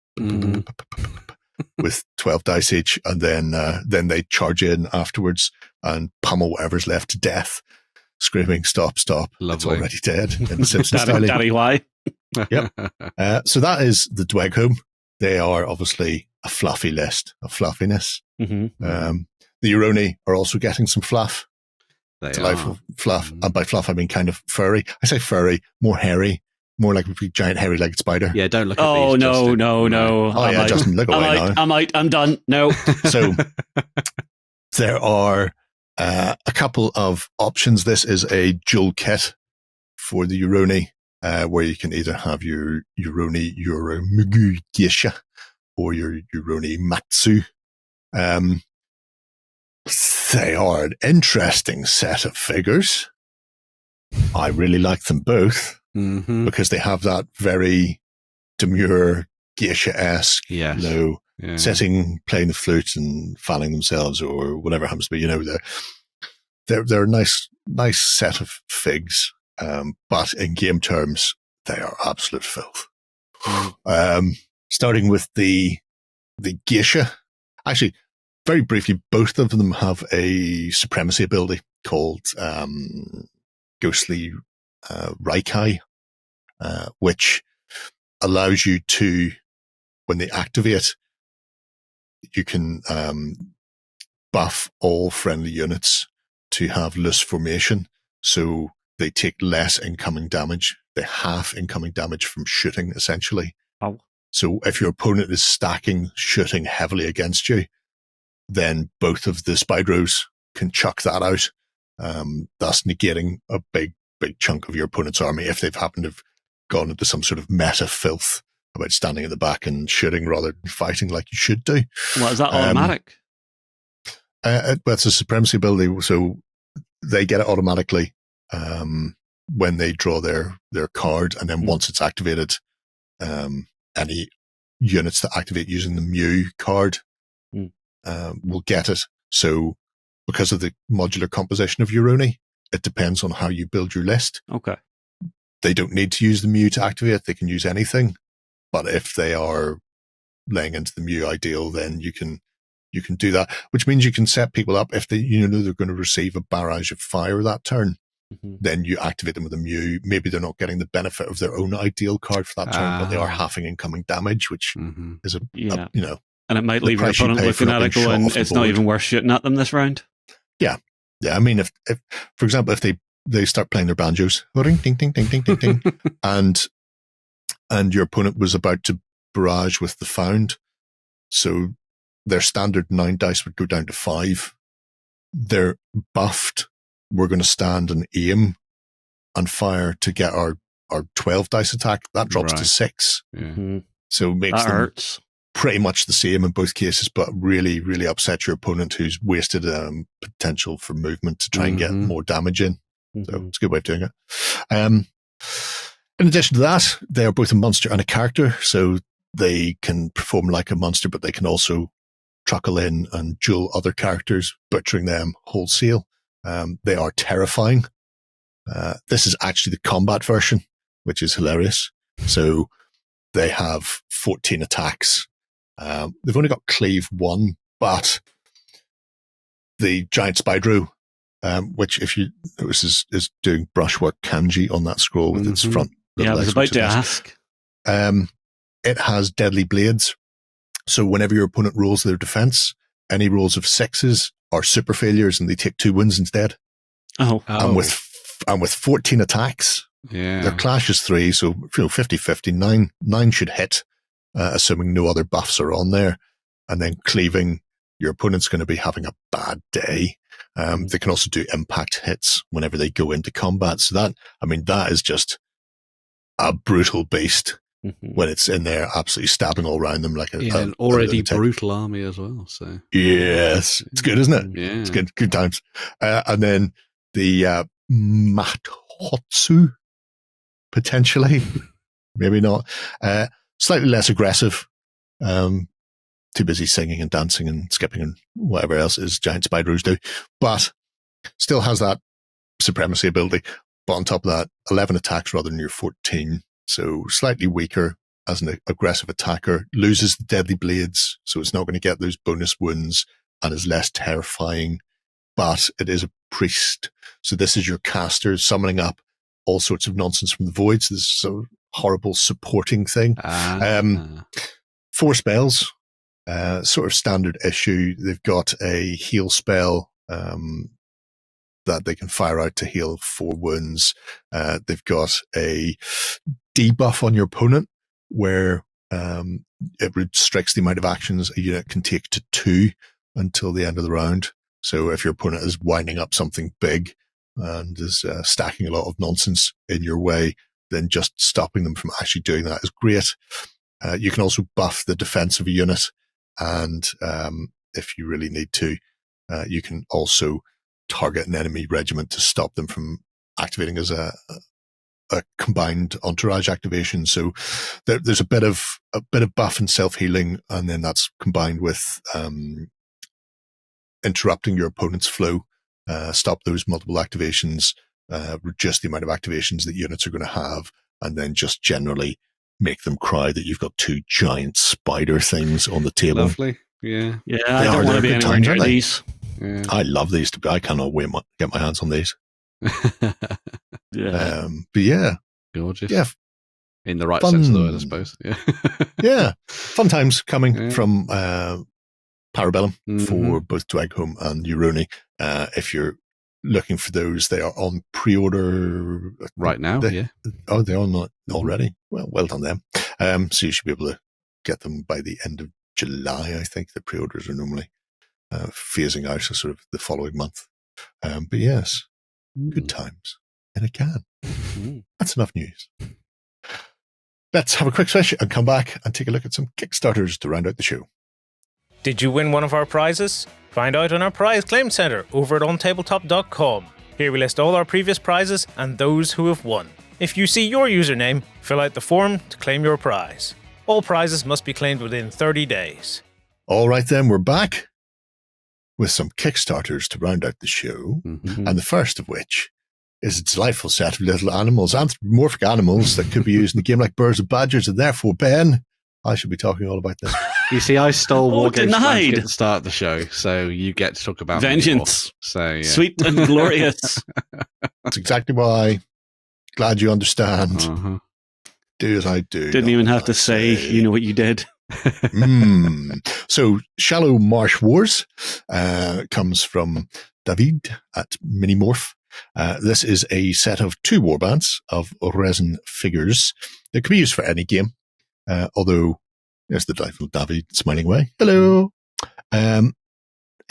with 12 dice each, and then they charge in afterwards and pummel whatever's left to death, screaming, "Stop, stop, Lovely. It's already dead," in the Simpsons style. Daddy, why? Yep. So that is the Dweghom. They are obviously a fluffy list of fluffiness. Mm-hmm. The Yoroni are also getting some fluff. Delightful fluff. And by fluff, I mean kind of furry. I say furry, more hairy, more like a big, giant, hairy-legged spider. Yeah, don't look at these. No. Oh, yeah, Justin, look away now. I'm done. No. So there are a couple of options. This is a dual kit for the Yoroni, where you can either have your Yoroni Mugu Geisha or your Yoroni Matsu. They are an interesting set of figures. I really like them both because they have that very demure geisha-esque, sitting, playing the flute and fanning themselves or whatever happens to be. They're a nice set of figs, but in game terms, they are absolute filth. Starting with the geisha, actually. Very briefly, both of them have a supremacy ability called Ghostly Raikai, which allows you to, when they activate, you can buff all friendly units to have loose formation, so they take less incoming damage. They half incoming damage from shooting, essentially. Oh. So if your opponent is stacking shooting heavily against you, then both of the Spydros can chuck that out, thus negating a big chunk of your opponent's army if they've happened to have gone into some sort of meta filth about standing at the back and shooting rather than fighting like you should do. Well, is that automatic? It's a supremacy ability, so they get it automatically when they draw their card, and then once it's activated, any units that activate using the Mew card will get it. So because of the modular composition of Yoroni, it depends on how you build your list. Okay. They don't need to use the Mew to activate. They can use anything. But if they are laying into the Mew ideal, then you can do that, which means you can set people up if they they're going to receive a barrage of fire that turn. Mm-hmm. Then you activate them with a Mew. Maybe they're not getting the benefit of their own ideal card for that turn, but they are halving incoming damage, which is and it might leave your opponent looking at it going, it's not even worth shooting at them this round. Yeah. I mean, if for example, if they start playing their banjos, ring, ding, ding, ding, ding, ding, ding, and your opponent was about to barrage with the found, so their standard 9 dice would go down to 5. They're buffed. We're going to stand and aim and fire to get our 12 dice attack. That drops to 6. Mm-hmm. So it makes them hurts. Pretty much the same in both cases, but really, really upset your opponent who's wasted potential for movement to try and get more damage in. So it's a good way of doing it. In addition to that, they are both a monster and a character, so they can perform like a monster, but they can also truckle in and duel other characters, butchering them wholesale. They are terrifying. This is actually the combat version, which is hilarious. So they have 14 attacks. They've only got cleave 1, but the giant Spydro, which if you notice is doing brushwork kanji on that scroll with its front. Yeah, I was about to ask. It has deadly blades. So whenever your opponent rolls their defense, any rolls of 6s are super failures and they take 2 wounds instead. Oh. And with 14 attacks, their clash is 3, so 50-50, 9 should hit. assuming no other buffs are on there. And then cleaving, your opponent's going to be having a bad day. They can also do impact hits whenever they go into combat. So that is just a brutal beast when it's in there, absolutely stabbing all around them like an already brutal army as well. So yes, it's good, isn't it? Yeah, it's good times. And then the Matotsu, potentially, maybe not. Slightly less aggressive. Too busy singing and dancing and skipping and whatever else is giant spideros do, but still has that supremacy ability. But on top of that, 11 attacks rather than your 14. So slightly weaker as an aggressive attacker, loses the deadly blades, so it's not going to get those bonus wounds and is less terrifying. But it is a priest. So this is your caster summoning up all sorts of nonsense from the voids. This is a horrible supporting thing. 4 spells. Sort of standard issue. They've got a heal spell that they can fire out to heal 4 wounds. They've got a debuff on your opponent where it restricts the amount of actions a unit can take to 2 until the end of the round. So if your opponent is winding up something big and is stacking a lot of nonsense in your way, then just stopping them from actually doing that is great. You can also buff the defense of a unit. And if you really need to, you can also target an enemy regiment to stop them from activating as a combined entourage activation. So there's a bit of buff and self-healing, and then that's combined with interrupting your opponent's flow, stop those multiple activations, reduce the amount of activations that units are going to have, and then just generally make them cry that you've got 2 giant spider things on the table. Lovely. Yeah. Yeah, I don't want to be anywhere near these. Yeah. I love these. I cannot wait to get my hands on these. Yeah. But yeah. Gorgeous. Yeah. In the right sense of the word, I suppose. Yeah. Yeah. Fun times coming from Parabellum for both Dweghom and Yoroni. If you're looking for those, they are on pre-order right now. Oh, they are not already. Well done them. So you should be able to get them by the end of July. I think the pre-orders are normally phasing out, so sort of the following month. But yes, good times in a can. That's enough news. Let's have a quick switch and come back and take a look at some Kickstarters to round out the show. Did you win one of our prizes? Find out on our prize claim center over at OnTableTop.com. Here we list all our previous prizes and those who have won. If you see your username, fill out the form to claim your prize. All prizes must be claimed within 30 days. All right then, we're back with some Kickstarters to round out the show. And the first of which is a delightful set of little animals, anthropomorphic animals that could be used in a game like Birds and Badgers, and therefore, Ben, I should be talking all about this. You see, I stole Wargames denied. at the start of the show, so you get to talk about vengeance. So yeah. Sweet and glorious. That's exactly why. Glad you understand. Do as I do. Didn't even have to say, you know what you did. So, Shallow Marsh Wars comes from David at Minimorph. This is a set of 2 warbands of resin figures that can be used for any game. Although, there's the delightful David smiling away. Hello.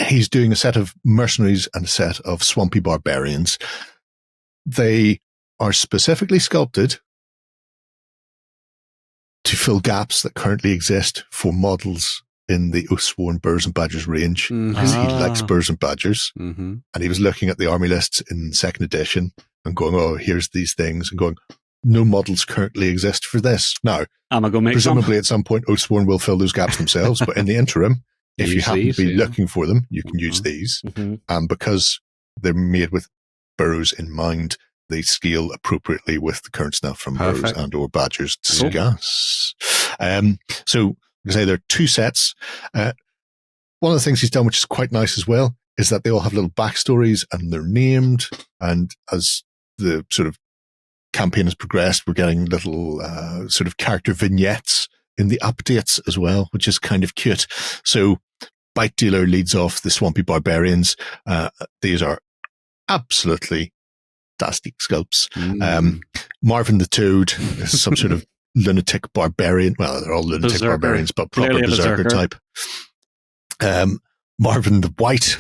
He's doing a set of mercenaries and a set of swampy barbarians. They are specifically sculpted to fill gaps that currently exist for models in the Oathsworn Birds and Badgers range, because he likes Birds and Badgers. And he was looking at the army lists in 2nd edition and going, oh, here's these things, and going, no models currently exist for this. Now, I'm going to go make presumably at some point Oathsworn will fill those gaps themselves, but in the interim, if you happen to be looking for them, you can use these. And because they're made with burrows in mind, they scale appropriately with the current stuff from Burrows and or Badgers discuss. So, I say there are 2 sets. One of the things he's done, which is quite nice as well, is that they all have little backstories and they're named. And as the sort of campaign has progressed, we're getting little sort of character vignettes in the updates as well, which is kind of cute. So, Bite Dealer leads off the Swampy Barbarians. These are absolutely fantastic sculpts. Marvin the Toad is some sort of lunatic barbarian. Well, they're all lunatic Berserker. barbarians, but proper Clearly a berserker berserker. type. Marvin the White.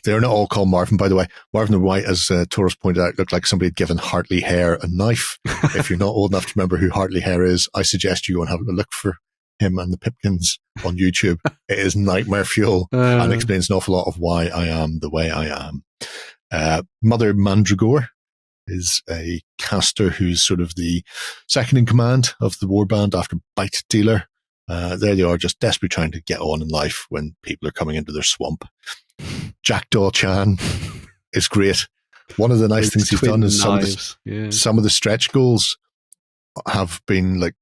They're not all called Marvin, by the way. Marvin the White, as Taurus pointed out, looked like somebody had given Hartley Hare a knife. If you're not old enough to remember who Hartley Hare is, I suggest you go and have a look for him and the Pipkins on YouTube. It is nightmare fuel and explains an awful lot of why I am the way I am. Mother Mandragore is a caster who's sort of the second in command of the warband after Bite Dealer. There they are, just desperately trying to get on in life when people are coming into their swamp. Jackdaw Chan is great. One of the nice things he's done is some of the stretch goals have been like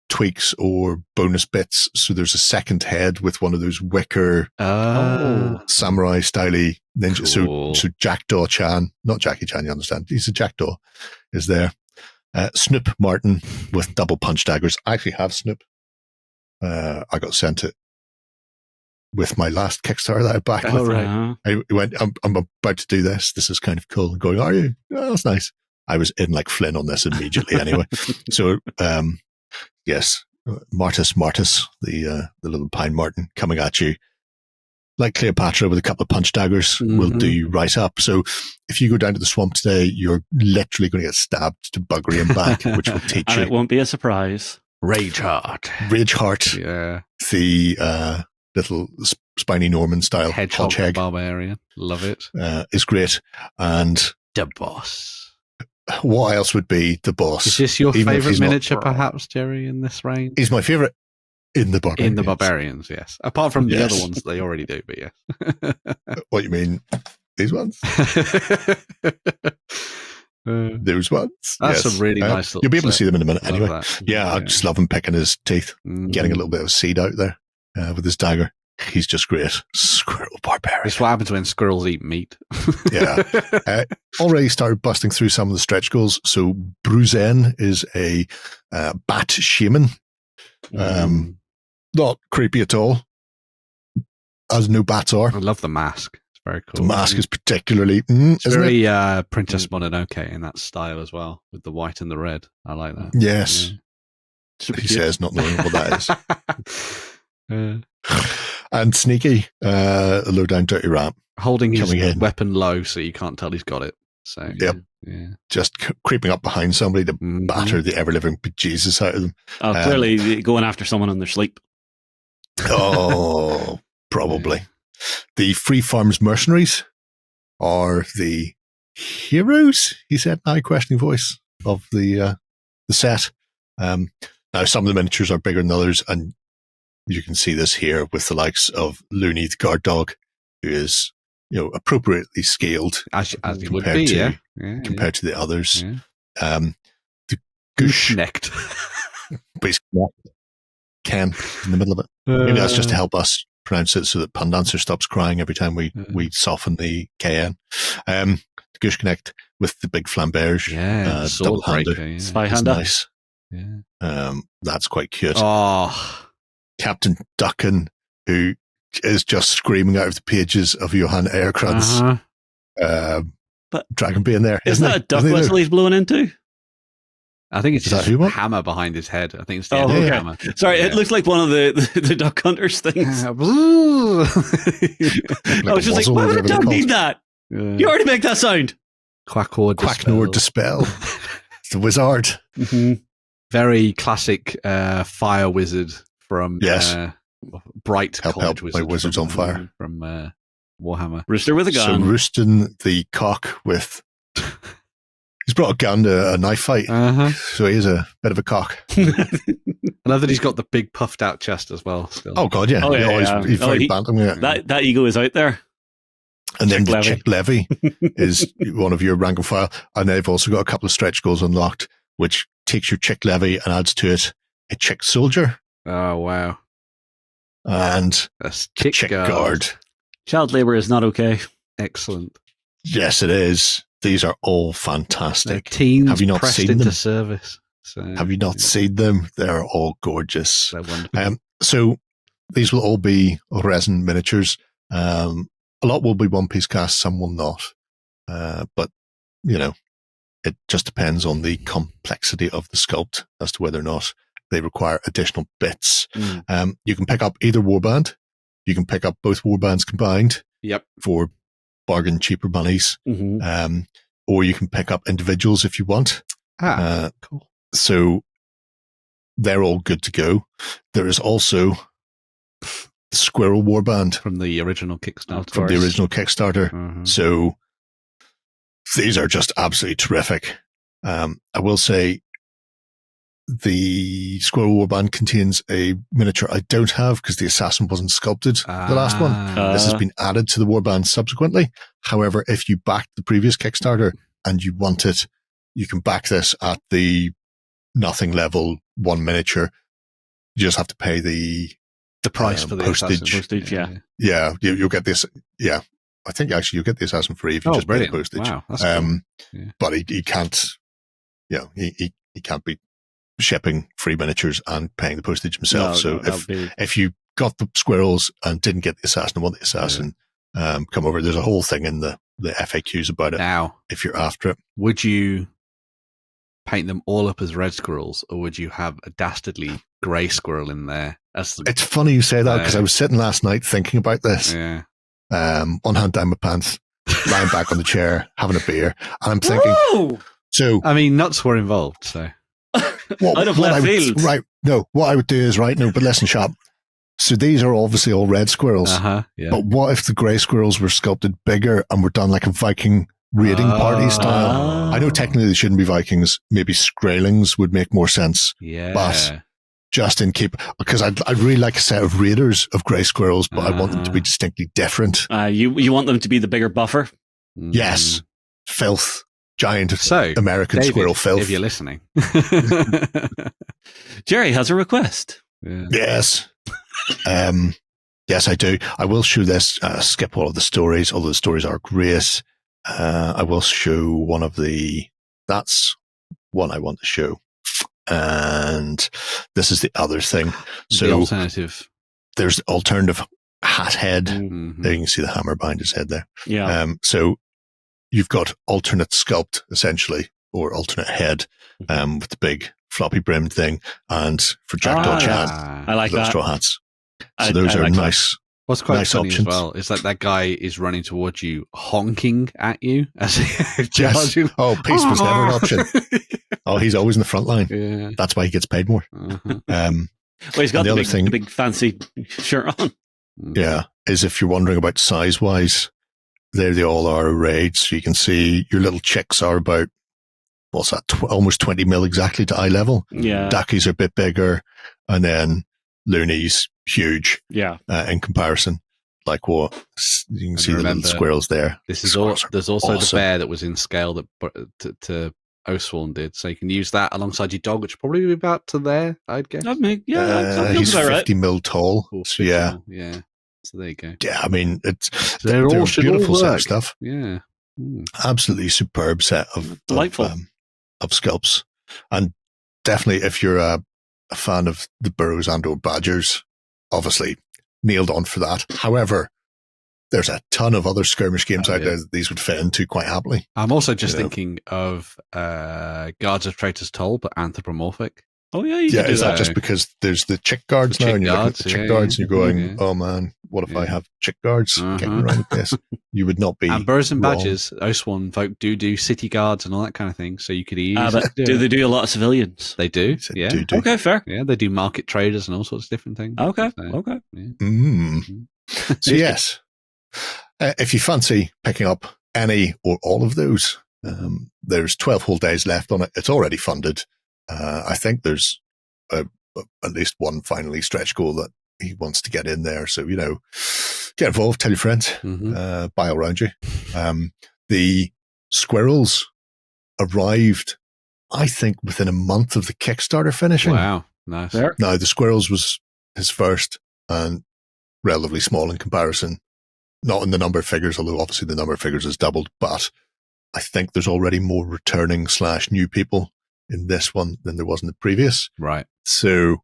tweaks or bonus bits. So there's a second head with one of those wicker samurai styley ninja. Cool. So Jackdaw Chan, not Jackie Chan, you understand? He's a jackdaw, is there. Snoop Martin with double punch daggers. I actually have Snoop. I got sent it with my last Kickstarter that I backed with. Right. I went, I'm about to do this. This is kind of cool. And going, are you? Oh, that's nice. I was in like Flynn on this immediately anyway. So, yes, Martus, the little pine marten coming at you. Like Cleopatra with a couple of punch daggers will do you right up. So if you go down to the swamp today, you're literally going to get stabbed to buggery and back, which will teach And you. it won't be a surprise. Rageheart. Yeah. The little spiny Norman style Hedgehog Hodgehog barbarian. Love it. is great. And The boss. what else would be the boss? Is this your Even if favourite he's not- miniature, perhaps, Jerry, in this range? He's my favourite in the barbarians. In the barbarians, yes. Apart from the Yes. other ones, they already do, but yes. What you mean? These ones? Those ones? That's Yes. a really nice little You'll be able to set. see them in a minute Love anyway. that. Yeah, I just love him picking his teeth, getting a little bit of seed out there with his dagger. He's just great. Squirrel barbarian. It's what happens when squirrels eat meat. Yeah. Already started busting through some of the stretch goals. So Bruzen is a bat shaman. Not creepy at all, as no bats are. I love the mask. It's very cool. The mask is particularly, It's isn't very it? Princess Mononoke in that style as well, with the white and the red. I like that. Yes. Super He cute. says, not knowing what that is. Uh, And Sneaky, a low down dirty rat, holding his Coming in. weapon low so you can't tell he's got it. So Yep. yeah. just creeping up behind somebody to Mhm. batter the ever living bejesus out of them. Clearly going after someone in their sleep. Oh, probably. The Free Farms Mercenaries are the heroes, he said, in a questioning voice, of the set. Now, some of the miniatures are bigger than others, and you can see this here with the likes of Looney the guard dog, who is, appropriately scaled As he would compared be, to- yeah. compared to the others. Yeah. The Goosh, Necked. basically, Ken in the middle of it. Maybe that's just to help us pronounce it so that Pandancer stops crying every time we soften the KN. The Goosh Connect with the big flamberge. Yeah, double sword hander. breaker. Yeah. Spy It's hander. nice. Yeah. That's quite cute. Oh, Captain Duckin, who is just screaming out of the pages of Johan Ehrkran's But Dragon being there. Isn't that a duck whistle he's blowing into? I think it's Is that just who a what? hammer behind his head. I think it's the Oh, end of the okay. hammer. Sorry, Yeah. it looks like one of the duck hunters things. Yeah. I was just like, why would a duck need that? You already make that sound. Quacknord Quacknord Dispel. It's the wizard. Very classic fire wizard from Yes. Bright Help, College help, Wizard. my wizard's on fire. From Warhammer. Rooster with a So gun. Roostin the cock with... He's brought a gun to a knife fight, so he is a bit of a cock. I love that he's got the big puffed out chest as well. Still. Oh, God, yeah. Oh, yeah, yeah. He's Oh, very he- bantam. Yeah. that ego is out there. And then Chick the Chick Levy is one of your rank and file. And they've also got a couple of stretch goals unlocked, which takes your Chick Levy and adds to it a Chick Soldier Oh, wow. and That's a Chick Guard. Child labor is not okay. Excellent. Yes, it is. These are all They're fantastic. teens Have you not pressed seen into them? service. So, Have you not seen them? They're all gorgeous. They're wonderful. So these will all be resin miniatures. A lot will be one-piece cast, some will not. But, it just depends on the complexity of the sculpt as to whether or not they require additional bits. You can pick up either warband. You can pick up both warbands combined. Yep. For bargain cheaper monies. Mm-hmm. Or you can pick up individuals if you want. Cool. So they're all good to go. There is also the Squirrel Warband From the original Kickstarter. from the original Kickstarter. Mhm. So these are just absolutely terrific. I will say the Squirrel Warband contains a miniature I don't have because the assassin wasn't sculpted the last one. This has been added to the warband subsequently. However, if you backed the previous Kickstarter and you want it, you can back this at the nothing level 1 miniature. You just have to pay the price for the postage. assassin. Postage, yeah. Yeah, you'll get this. Yeah, I think actually you'll get the assassin free if you just brilliant. pay the postage. Wow, that's cool. Yeah. But he can't, he can't be shipping free miniatures and paying the postage himself. If you got the squirrels and didn't get the assassin and want the assassin, come over. There's a whole thing in the FAQs about it. Now, if you're after it, would you paint them all up as red squirrels, or would you have a dastardly grey squirrel in there? It's funny you say that because I was sitting last night thinking about this. Yeah. One hand down my pants, lying back on the chair, having a beer, and I'm thinking. Whoa! So I mean, nuts were involved. So out of left field, right? No, what I would do is right. No, but listen, Sharpe. So these are obviously all red squirrels. yeah. But what if the grey squirrels were sculpted bigger and were done like a Viking raiding party style? I know technically they shouldn't be Vikings. Maybe Skraelings would make more sense. Yeah. But just in keep, because I'd really like a set of raiders of grey squirrels, but I want them to be distinctly different. You want them to be the bigger buffer? Yes. Filth. Giant American David, squirrel filth. If you're listening. Jerry has a request. Yeah. Yes. Yes, I do. I will show this, skip all of the stories, although the stories are great. I will show that's one I want to show. And this is the other thing. So the alternative. There's alternative hat head. Mm-hmm. There you can see the hammer behind his head there. Yeah. So you've got alternate sculpt essentially, or alternate head, with the big floppy brimmed thing. And for Jackdaw Chan, I like those that. straw hats. So those are nice. What's quite nice funny options as well is that guy is running towards you, honking at you as he yes. Oh, peace was never an option. Oh, he's always in the front line. Yeah. That's why he gets paid more. Well, he's got the big fancy shirt on. Yeah, is if you're wondering about size wise, there they all are arrayed. So you can see your little chicks are about, what's that, almost 20 mil exactly to eye level. Yeah. Duckies are a bit bigger, and then loonies huge. Yeah. In comparison, like what you can see the little squirrels there. This is there's also awesome. The bear that was in scale that to Oswald did, so you can use that alongside your dog, which will probably be about to there, I'd guess. He's 50 mil tall. Cool, so yeah. So there you go. Yeah, I mean they're all beautiful set of stuff. Yeah, absolutely superb set of delightful of sculpts, and definitely if you're a fan of the Burrows and/or Badgers, obviously nailed on for that. However, there's a ton of other skirmish games out there that these would fit into quite happily. I'm also just thinking of Guards of Traitor's Toll, but anthropomorphic. Oh yeah, is that just because there's the chick guards now, and you're looking at the chick guards, and you're going, "Oh man, what if I have chick guards getting around with this?" You would not be. And Burrows and Badgers, Oswan folk do city guards and all that kind of thing, so you could easily. Do they do a lot of civilians? They do. Yeah. Do. Okay, fair. Yeah, they do market traders and all sorts of different things. Okay. So, okay. Yeah. So yes, if you fancy picking up any or all of those, there's 12 whole days left on it. It's already funded. I think there's at least one finally stretch goal that he wants to get in there. So, get involved, tell your friends, buy all around you. The squirrels arrived, I think, within a month of the Kickstarter finishing. Wow, nice. There. Now, the squirrels was his first and relatively small in comparison. Not in the number of figures, although obviously the number of figures has doubled, but I think there's already more returning / new people in this one than there was in the previous. Right. So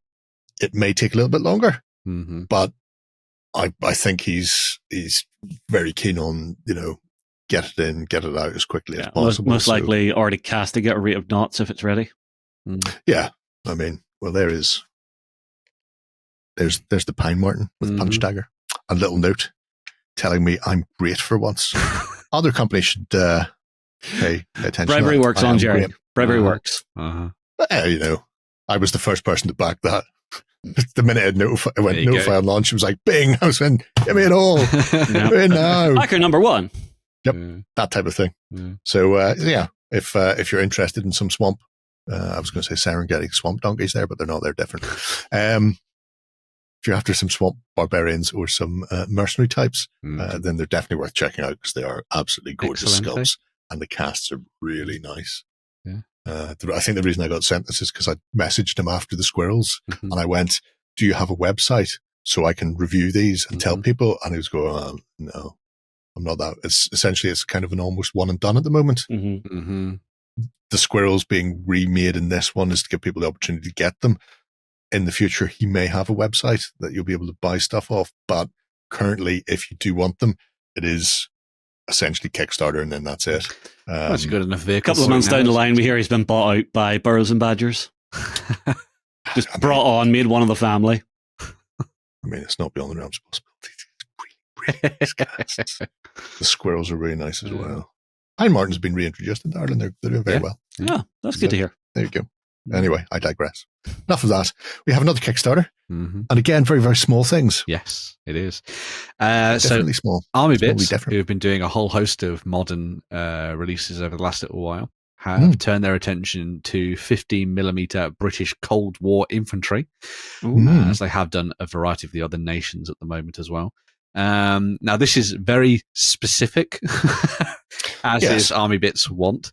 it may take a little bit longer, but I think he's very keen on, get it in, get it out as quickly as possible. Most likely already casting at a rate of knots if it's ready. Yeah. I mean, well, there's the Pine Martin with punch dagger. A little note telling me I'm great for once. Other companies should pay attention. Bribery works on Jerry. Bribery works. You know, I was the first person to back that. The minute it went notify on launch, it was like, bing, I was saying, give me it all. Give me it now. Backer number one. Yep, that type of thing. So, if you're interested in some swamp, I was going to say Serengeti swamp donkeys there, but they're not. They're different. If you're after some swamp barbarians or some mercenary types, then they're definitely worth checking out because they are absolutely gorgeous sculpts, and the casts are really nice. Yeah. I think the reason I got sent this is because I messaged him after the squirrels, and I went, "Do you have a website so I can review these and tell people?" And he was going, "No, I'm not that." It's kind of an almost one and done at the moment. The squirrels being remade in this one is to give people the opportunity to get them. In the future, he may have a website that you'll be able to buy stuff off, but currently, if you do want them, it is essentially Kickstarter, and then that's it. That's a good enough vehicle. A couple of months down the line, we hear he's been bought out by Burrows and Badgers. Just brought on, made one of the family. I mean, it's not beyond the realms of possibility. Really nice casts. The squirrels are really nice as well. Pine Martin's been reintroduced in Ireland. They're doing very well. Yeah, that's good to hear. There you go. Anyway, I digress. Enough of that. We have another Kickstarter. And again, very, very small things. Yes, it is. Definitely small. ArmyBits, who have been doing a whole host of modern releases over the last little while, have turned their attention to 15mm British Cold War infantry, as they have done a variety of the other nations at the moment as well. Now, this is very specific, as is ArmyBits want.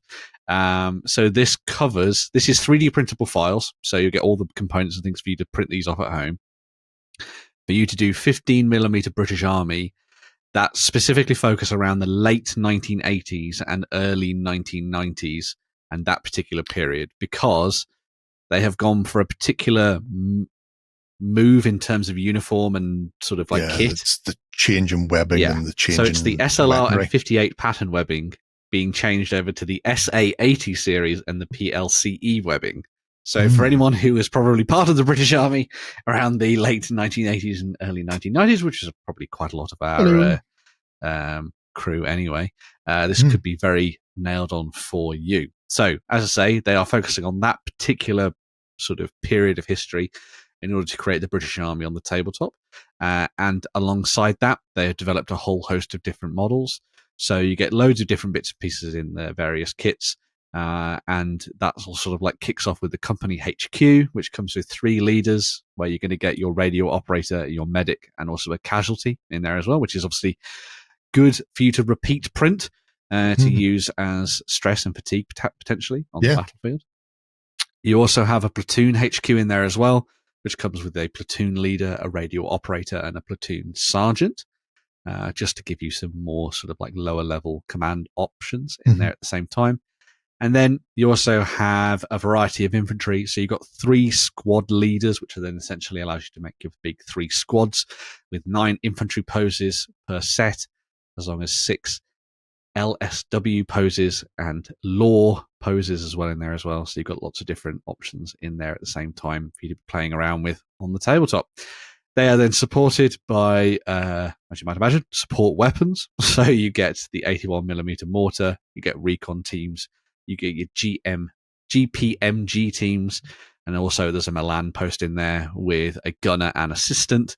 So this is 3D printable files. So you get all the components and things for you to print these off at home. For you to do 15mm British Army that specifically focus around the late 1980s and early 1990s and that particular period, because they have gone for a particular move in terms of uniform and sort of like kit. It's the change in webbing and the change. So it's the SLR and 58 pattern webbing being changed over to the SA80 series and the PLCE webbing. So for anyone who was probably part of the British Army around the late 1980s and early 1990s, which is probably quite a lot of our crew anyway, this could be very nailed on for you. So, as I say, they are focusing on that particular sort of period of history in order to create the British Army on the tabletop. And alongside that, they have developed a whole host of different models. So you get loads of different bits and pieces in the various kits. And that's all sort of like kicks off with the company HQ, which comes with 3 leaders, where you're going to get your radio operator, your medic, and also a casualty in there as well, which is obviously good for you to repeat print to use as stress and fatigue potentially on the battlefield. You also have a platoon HQ in there as well, which comes with a platoon leader, a radio operator, and a platoon sergeant. Just to give you some more sort of like lower level command options in there at the same time. And then you also have a variety of infantry. So you've got 3 squad leaders, which are then essentially allows you to make your big 3 squads with 9 infantry poses per set, as long as 6 LSW poses and law poses as well in there as well. So you've got lots of different options in there at the same time for you to be playing around with on the tabletop. They are then supported by, as you might imagine, support weapons. So you get the 81mm mortar, you get recon teams, you get your GPMG teams, and also there's a Milan post in there with a gunner and assistant.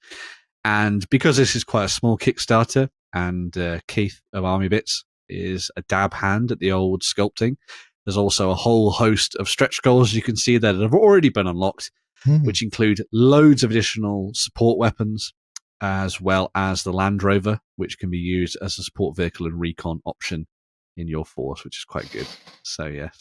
And because this is quite a small Kickstarter, and Keith of ArmyBits is a dab hand at the old sculpting, there's also a whole host of stretch goals you can see that have already been unlocked, which include loads of additional support weapons, as well as the Land Rover, which can be used as a support vehicle and recon option in your force, which is quite good. So, yeah.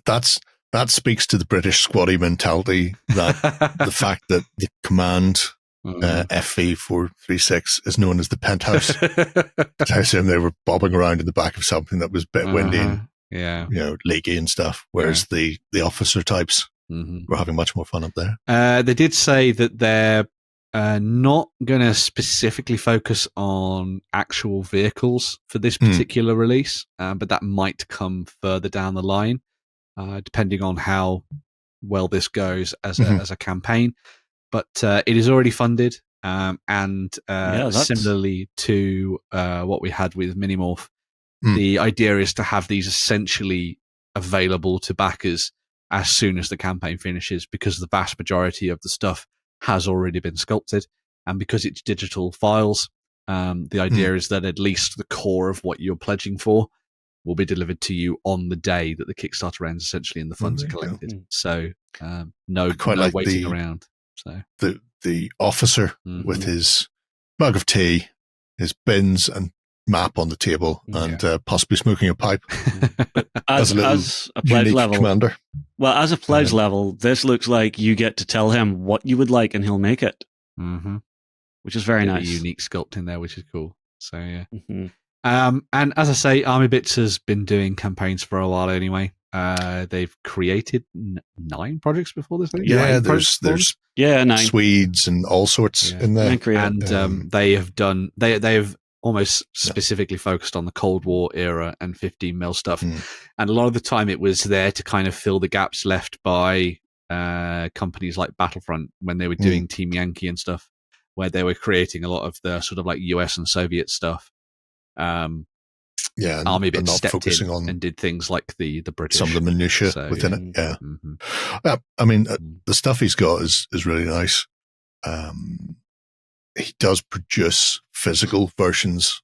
That speaks to the British squaddy mentality, that the fact that the command FV436 is known as the penthouse. I assume they were bobbing around in the back of something that was a bit windy and leaky and stuff, whereas the officer types we're having much more fun up there. They did say that they're not going to specifically focus on actual vehicles for this particular release, but that might come further down the line, depending on how well this goes as a campaign. But it is already funded, and similarly to what we had with Minimorph, the idea is to have these essentially available to backers as soon as the campaign finishes, because the vast majority of the stuff has already been sculpted, and because it's digital files, the idea is that at least the core of what you're pledging for will be delivered to you on the day that the Kickstarter ends, essentially, and the funds are collected. So no waiting around. So the officer with his mug of tea, his bins and map on the table, and possibly smoking a pipe. as a pledge level, commander. Well, as a pledge level, this looks like you get to tell him what you would like, and he'll make it, which is very nice. A unique sculpt in there, which is cool. So yeah. And as I say, ArmyBits has been doing campaigns for a while anyway. They've created 9 projects before this. Yeah, there's 9 Swedes and all sorts in there, and they have almost specifically focused on the Cold War era and 15 mil stuff. And a lot of the time, it was there to kind of fill the gaps left by companies like Battlefront when they were doing Team Yankee and stuff, where they were creating a lot of the sort of like US and Soviet stuff. ArmyBits stepped in and did things like the British, some of the minutiae within it. I mean, the stuff he's got is really nice. He does produce physical versions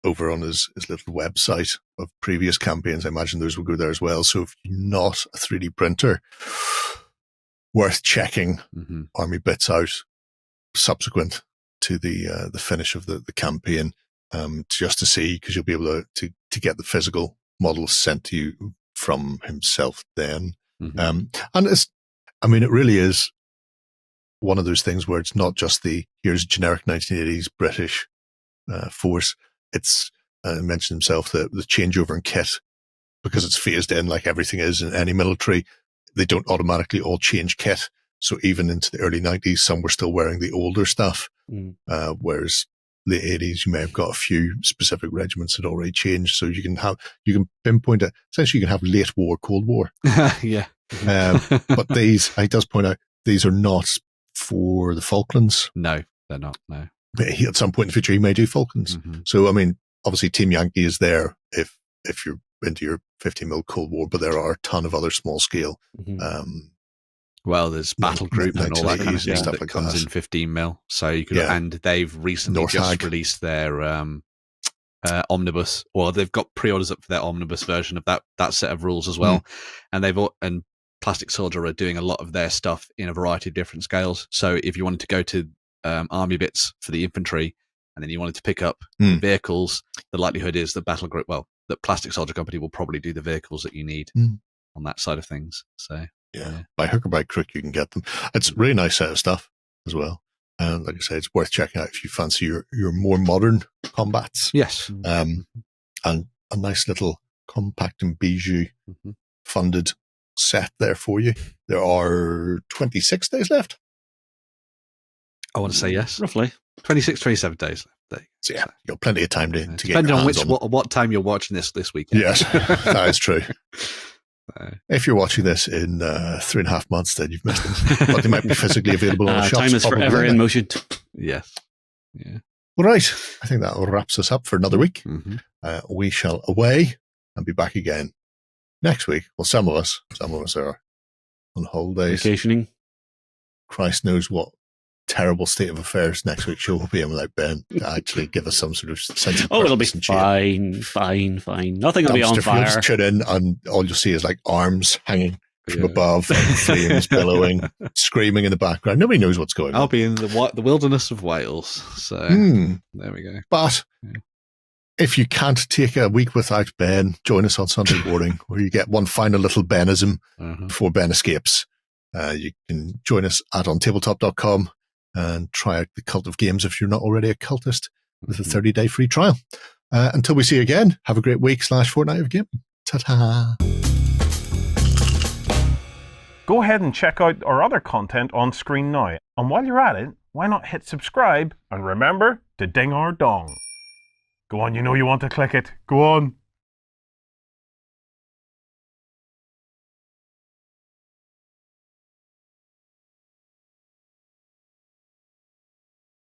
over on his little website of previous campaigns. I imagine those will go there as well. So if you're not a 3D printer, worth checking ArmyBits out subsequent to the finish of the campaign. Just to see, because you'll be able to get the physical models sent to you from himself then. And it really is one of those things where it's not just here's generic 1980s British force. It's mentioned himself the changeover in kit, because it's phased in like everything is in any military. They don't automatically all change kit. So even into the early 90s, some were still wearing the older stuff, whereas the 80s, you may have got a few specific regiments that already changed. So you can pinpoint it. Essentially, you can have late war, Cold War. But these, he does point out, these are not for the Falklands. No, they're not. No. At some point in the future, he may do Falklands. So, I mean, obviously, Team Yankee is there if you're into your 50 mil Cold War, but there are a ton of other small scale. Well, there's Battle Group and all that kind of stuff that comes in 15 mil. So you could, and they've recently released their omnibus, or they've got pre-orders up for their omnibus version of that set of rules as well. And Plastic Soldier are doing a lot of their stuff in a variety of different scales. So if you wanted to go to ArmyBits for the infantry, and then you wanted to pick up the vehicles, the likelihood is that Battle Group, that Plastic Soldier Company will probably do the vehicles that you need on that side of things. So. Yeah, by hook or by crook, you can get them. It's a really nice set of stuff as well. And like I say, it's worth checking out if you fancy your more modern combats. Yes. And a nice little compact and bijou funded set there for you. There are 26 days left. I want to say yes. Roughly. 26, 27 days left. So yeah, you've got plenty of time to get depending on what time you're watching this weekend. Yes, that is true. If you're watching this in 3.5 months, then you've missed it. But they might be physically available on the shops. Time is forever in motion. Yes. Yeah. All right. I think that wraps us up for another week. We shall away and be back again next week. Well, some of us are on holidays. Vacationing. Christ knows what terrible state of affairs next week's show will be in without Ben to actually give us some sort of sense of it'll be fine. Nothing will be on fire. Tune in and all you'll see is like arms hanging from above, and flames billowing, screaming in the background. Nobody knows what's going on. I'll be in the wilderness of Wales. So there we go. But if you can't take a week without Ben, join us on Sunday morning where you get one final little Benism before Ben escapes. You can join us at OnTableTop.com and try out the Cult of Games if you're not already a cultist with a 30-day free trial. Until we see you again, have a great week /fortnight of gaming. Ta-ta! Go ahead and check out our other content on screen now. And while you're at it, why not hit subscribe and remember to ding our dong. Go on, you know you want to click it. Go on.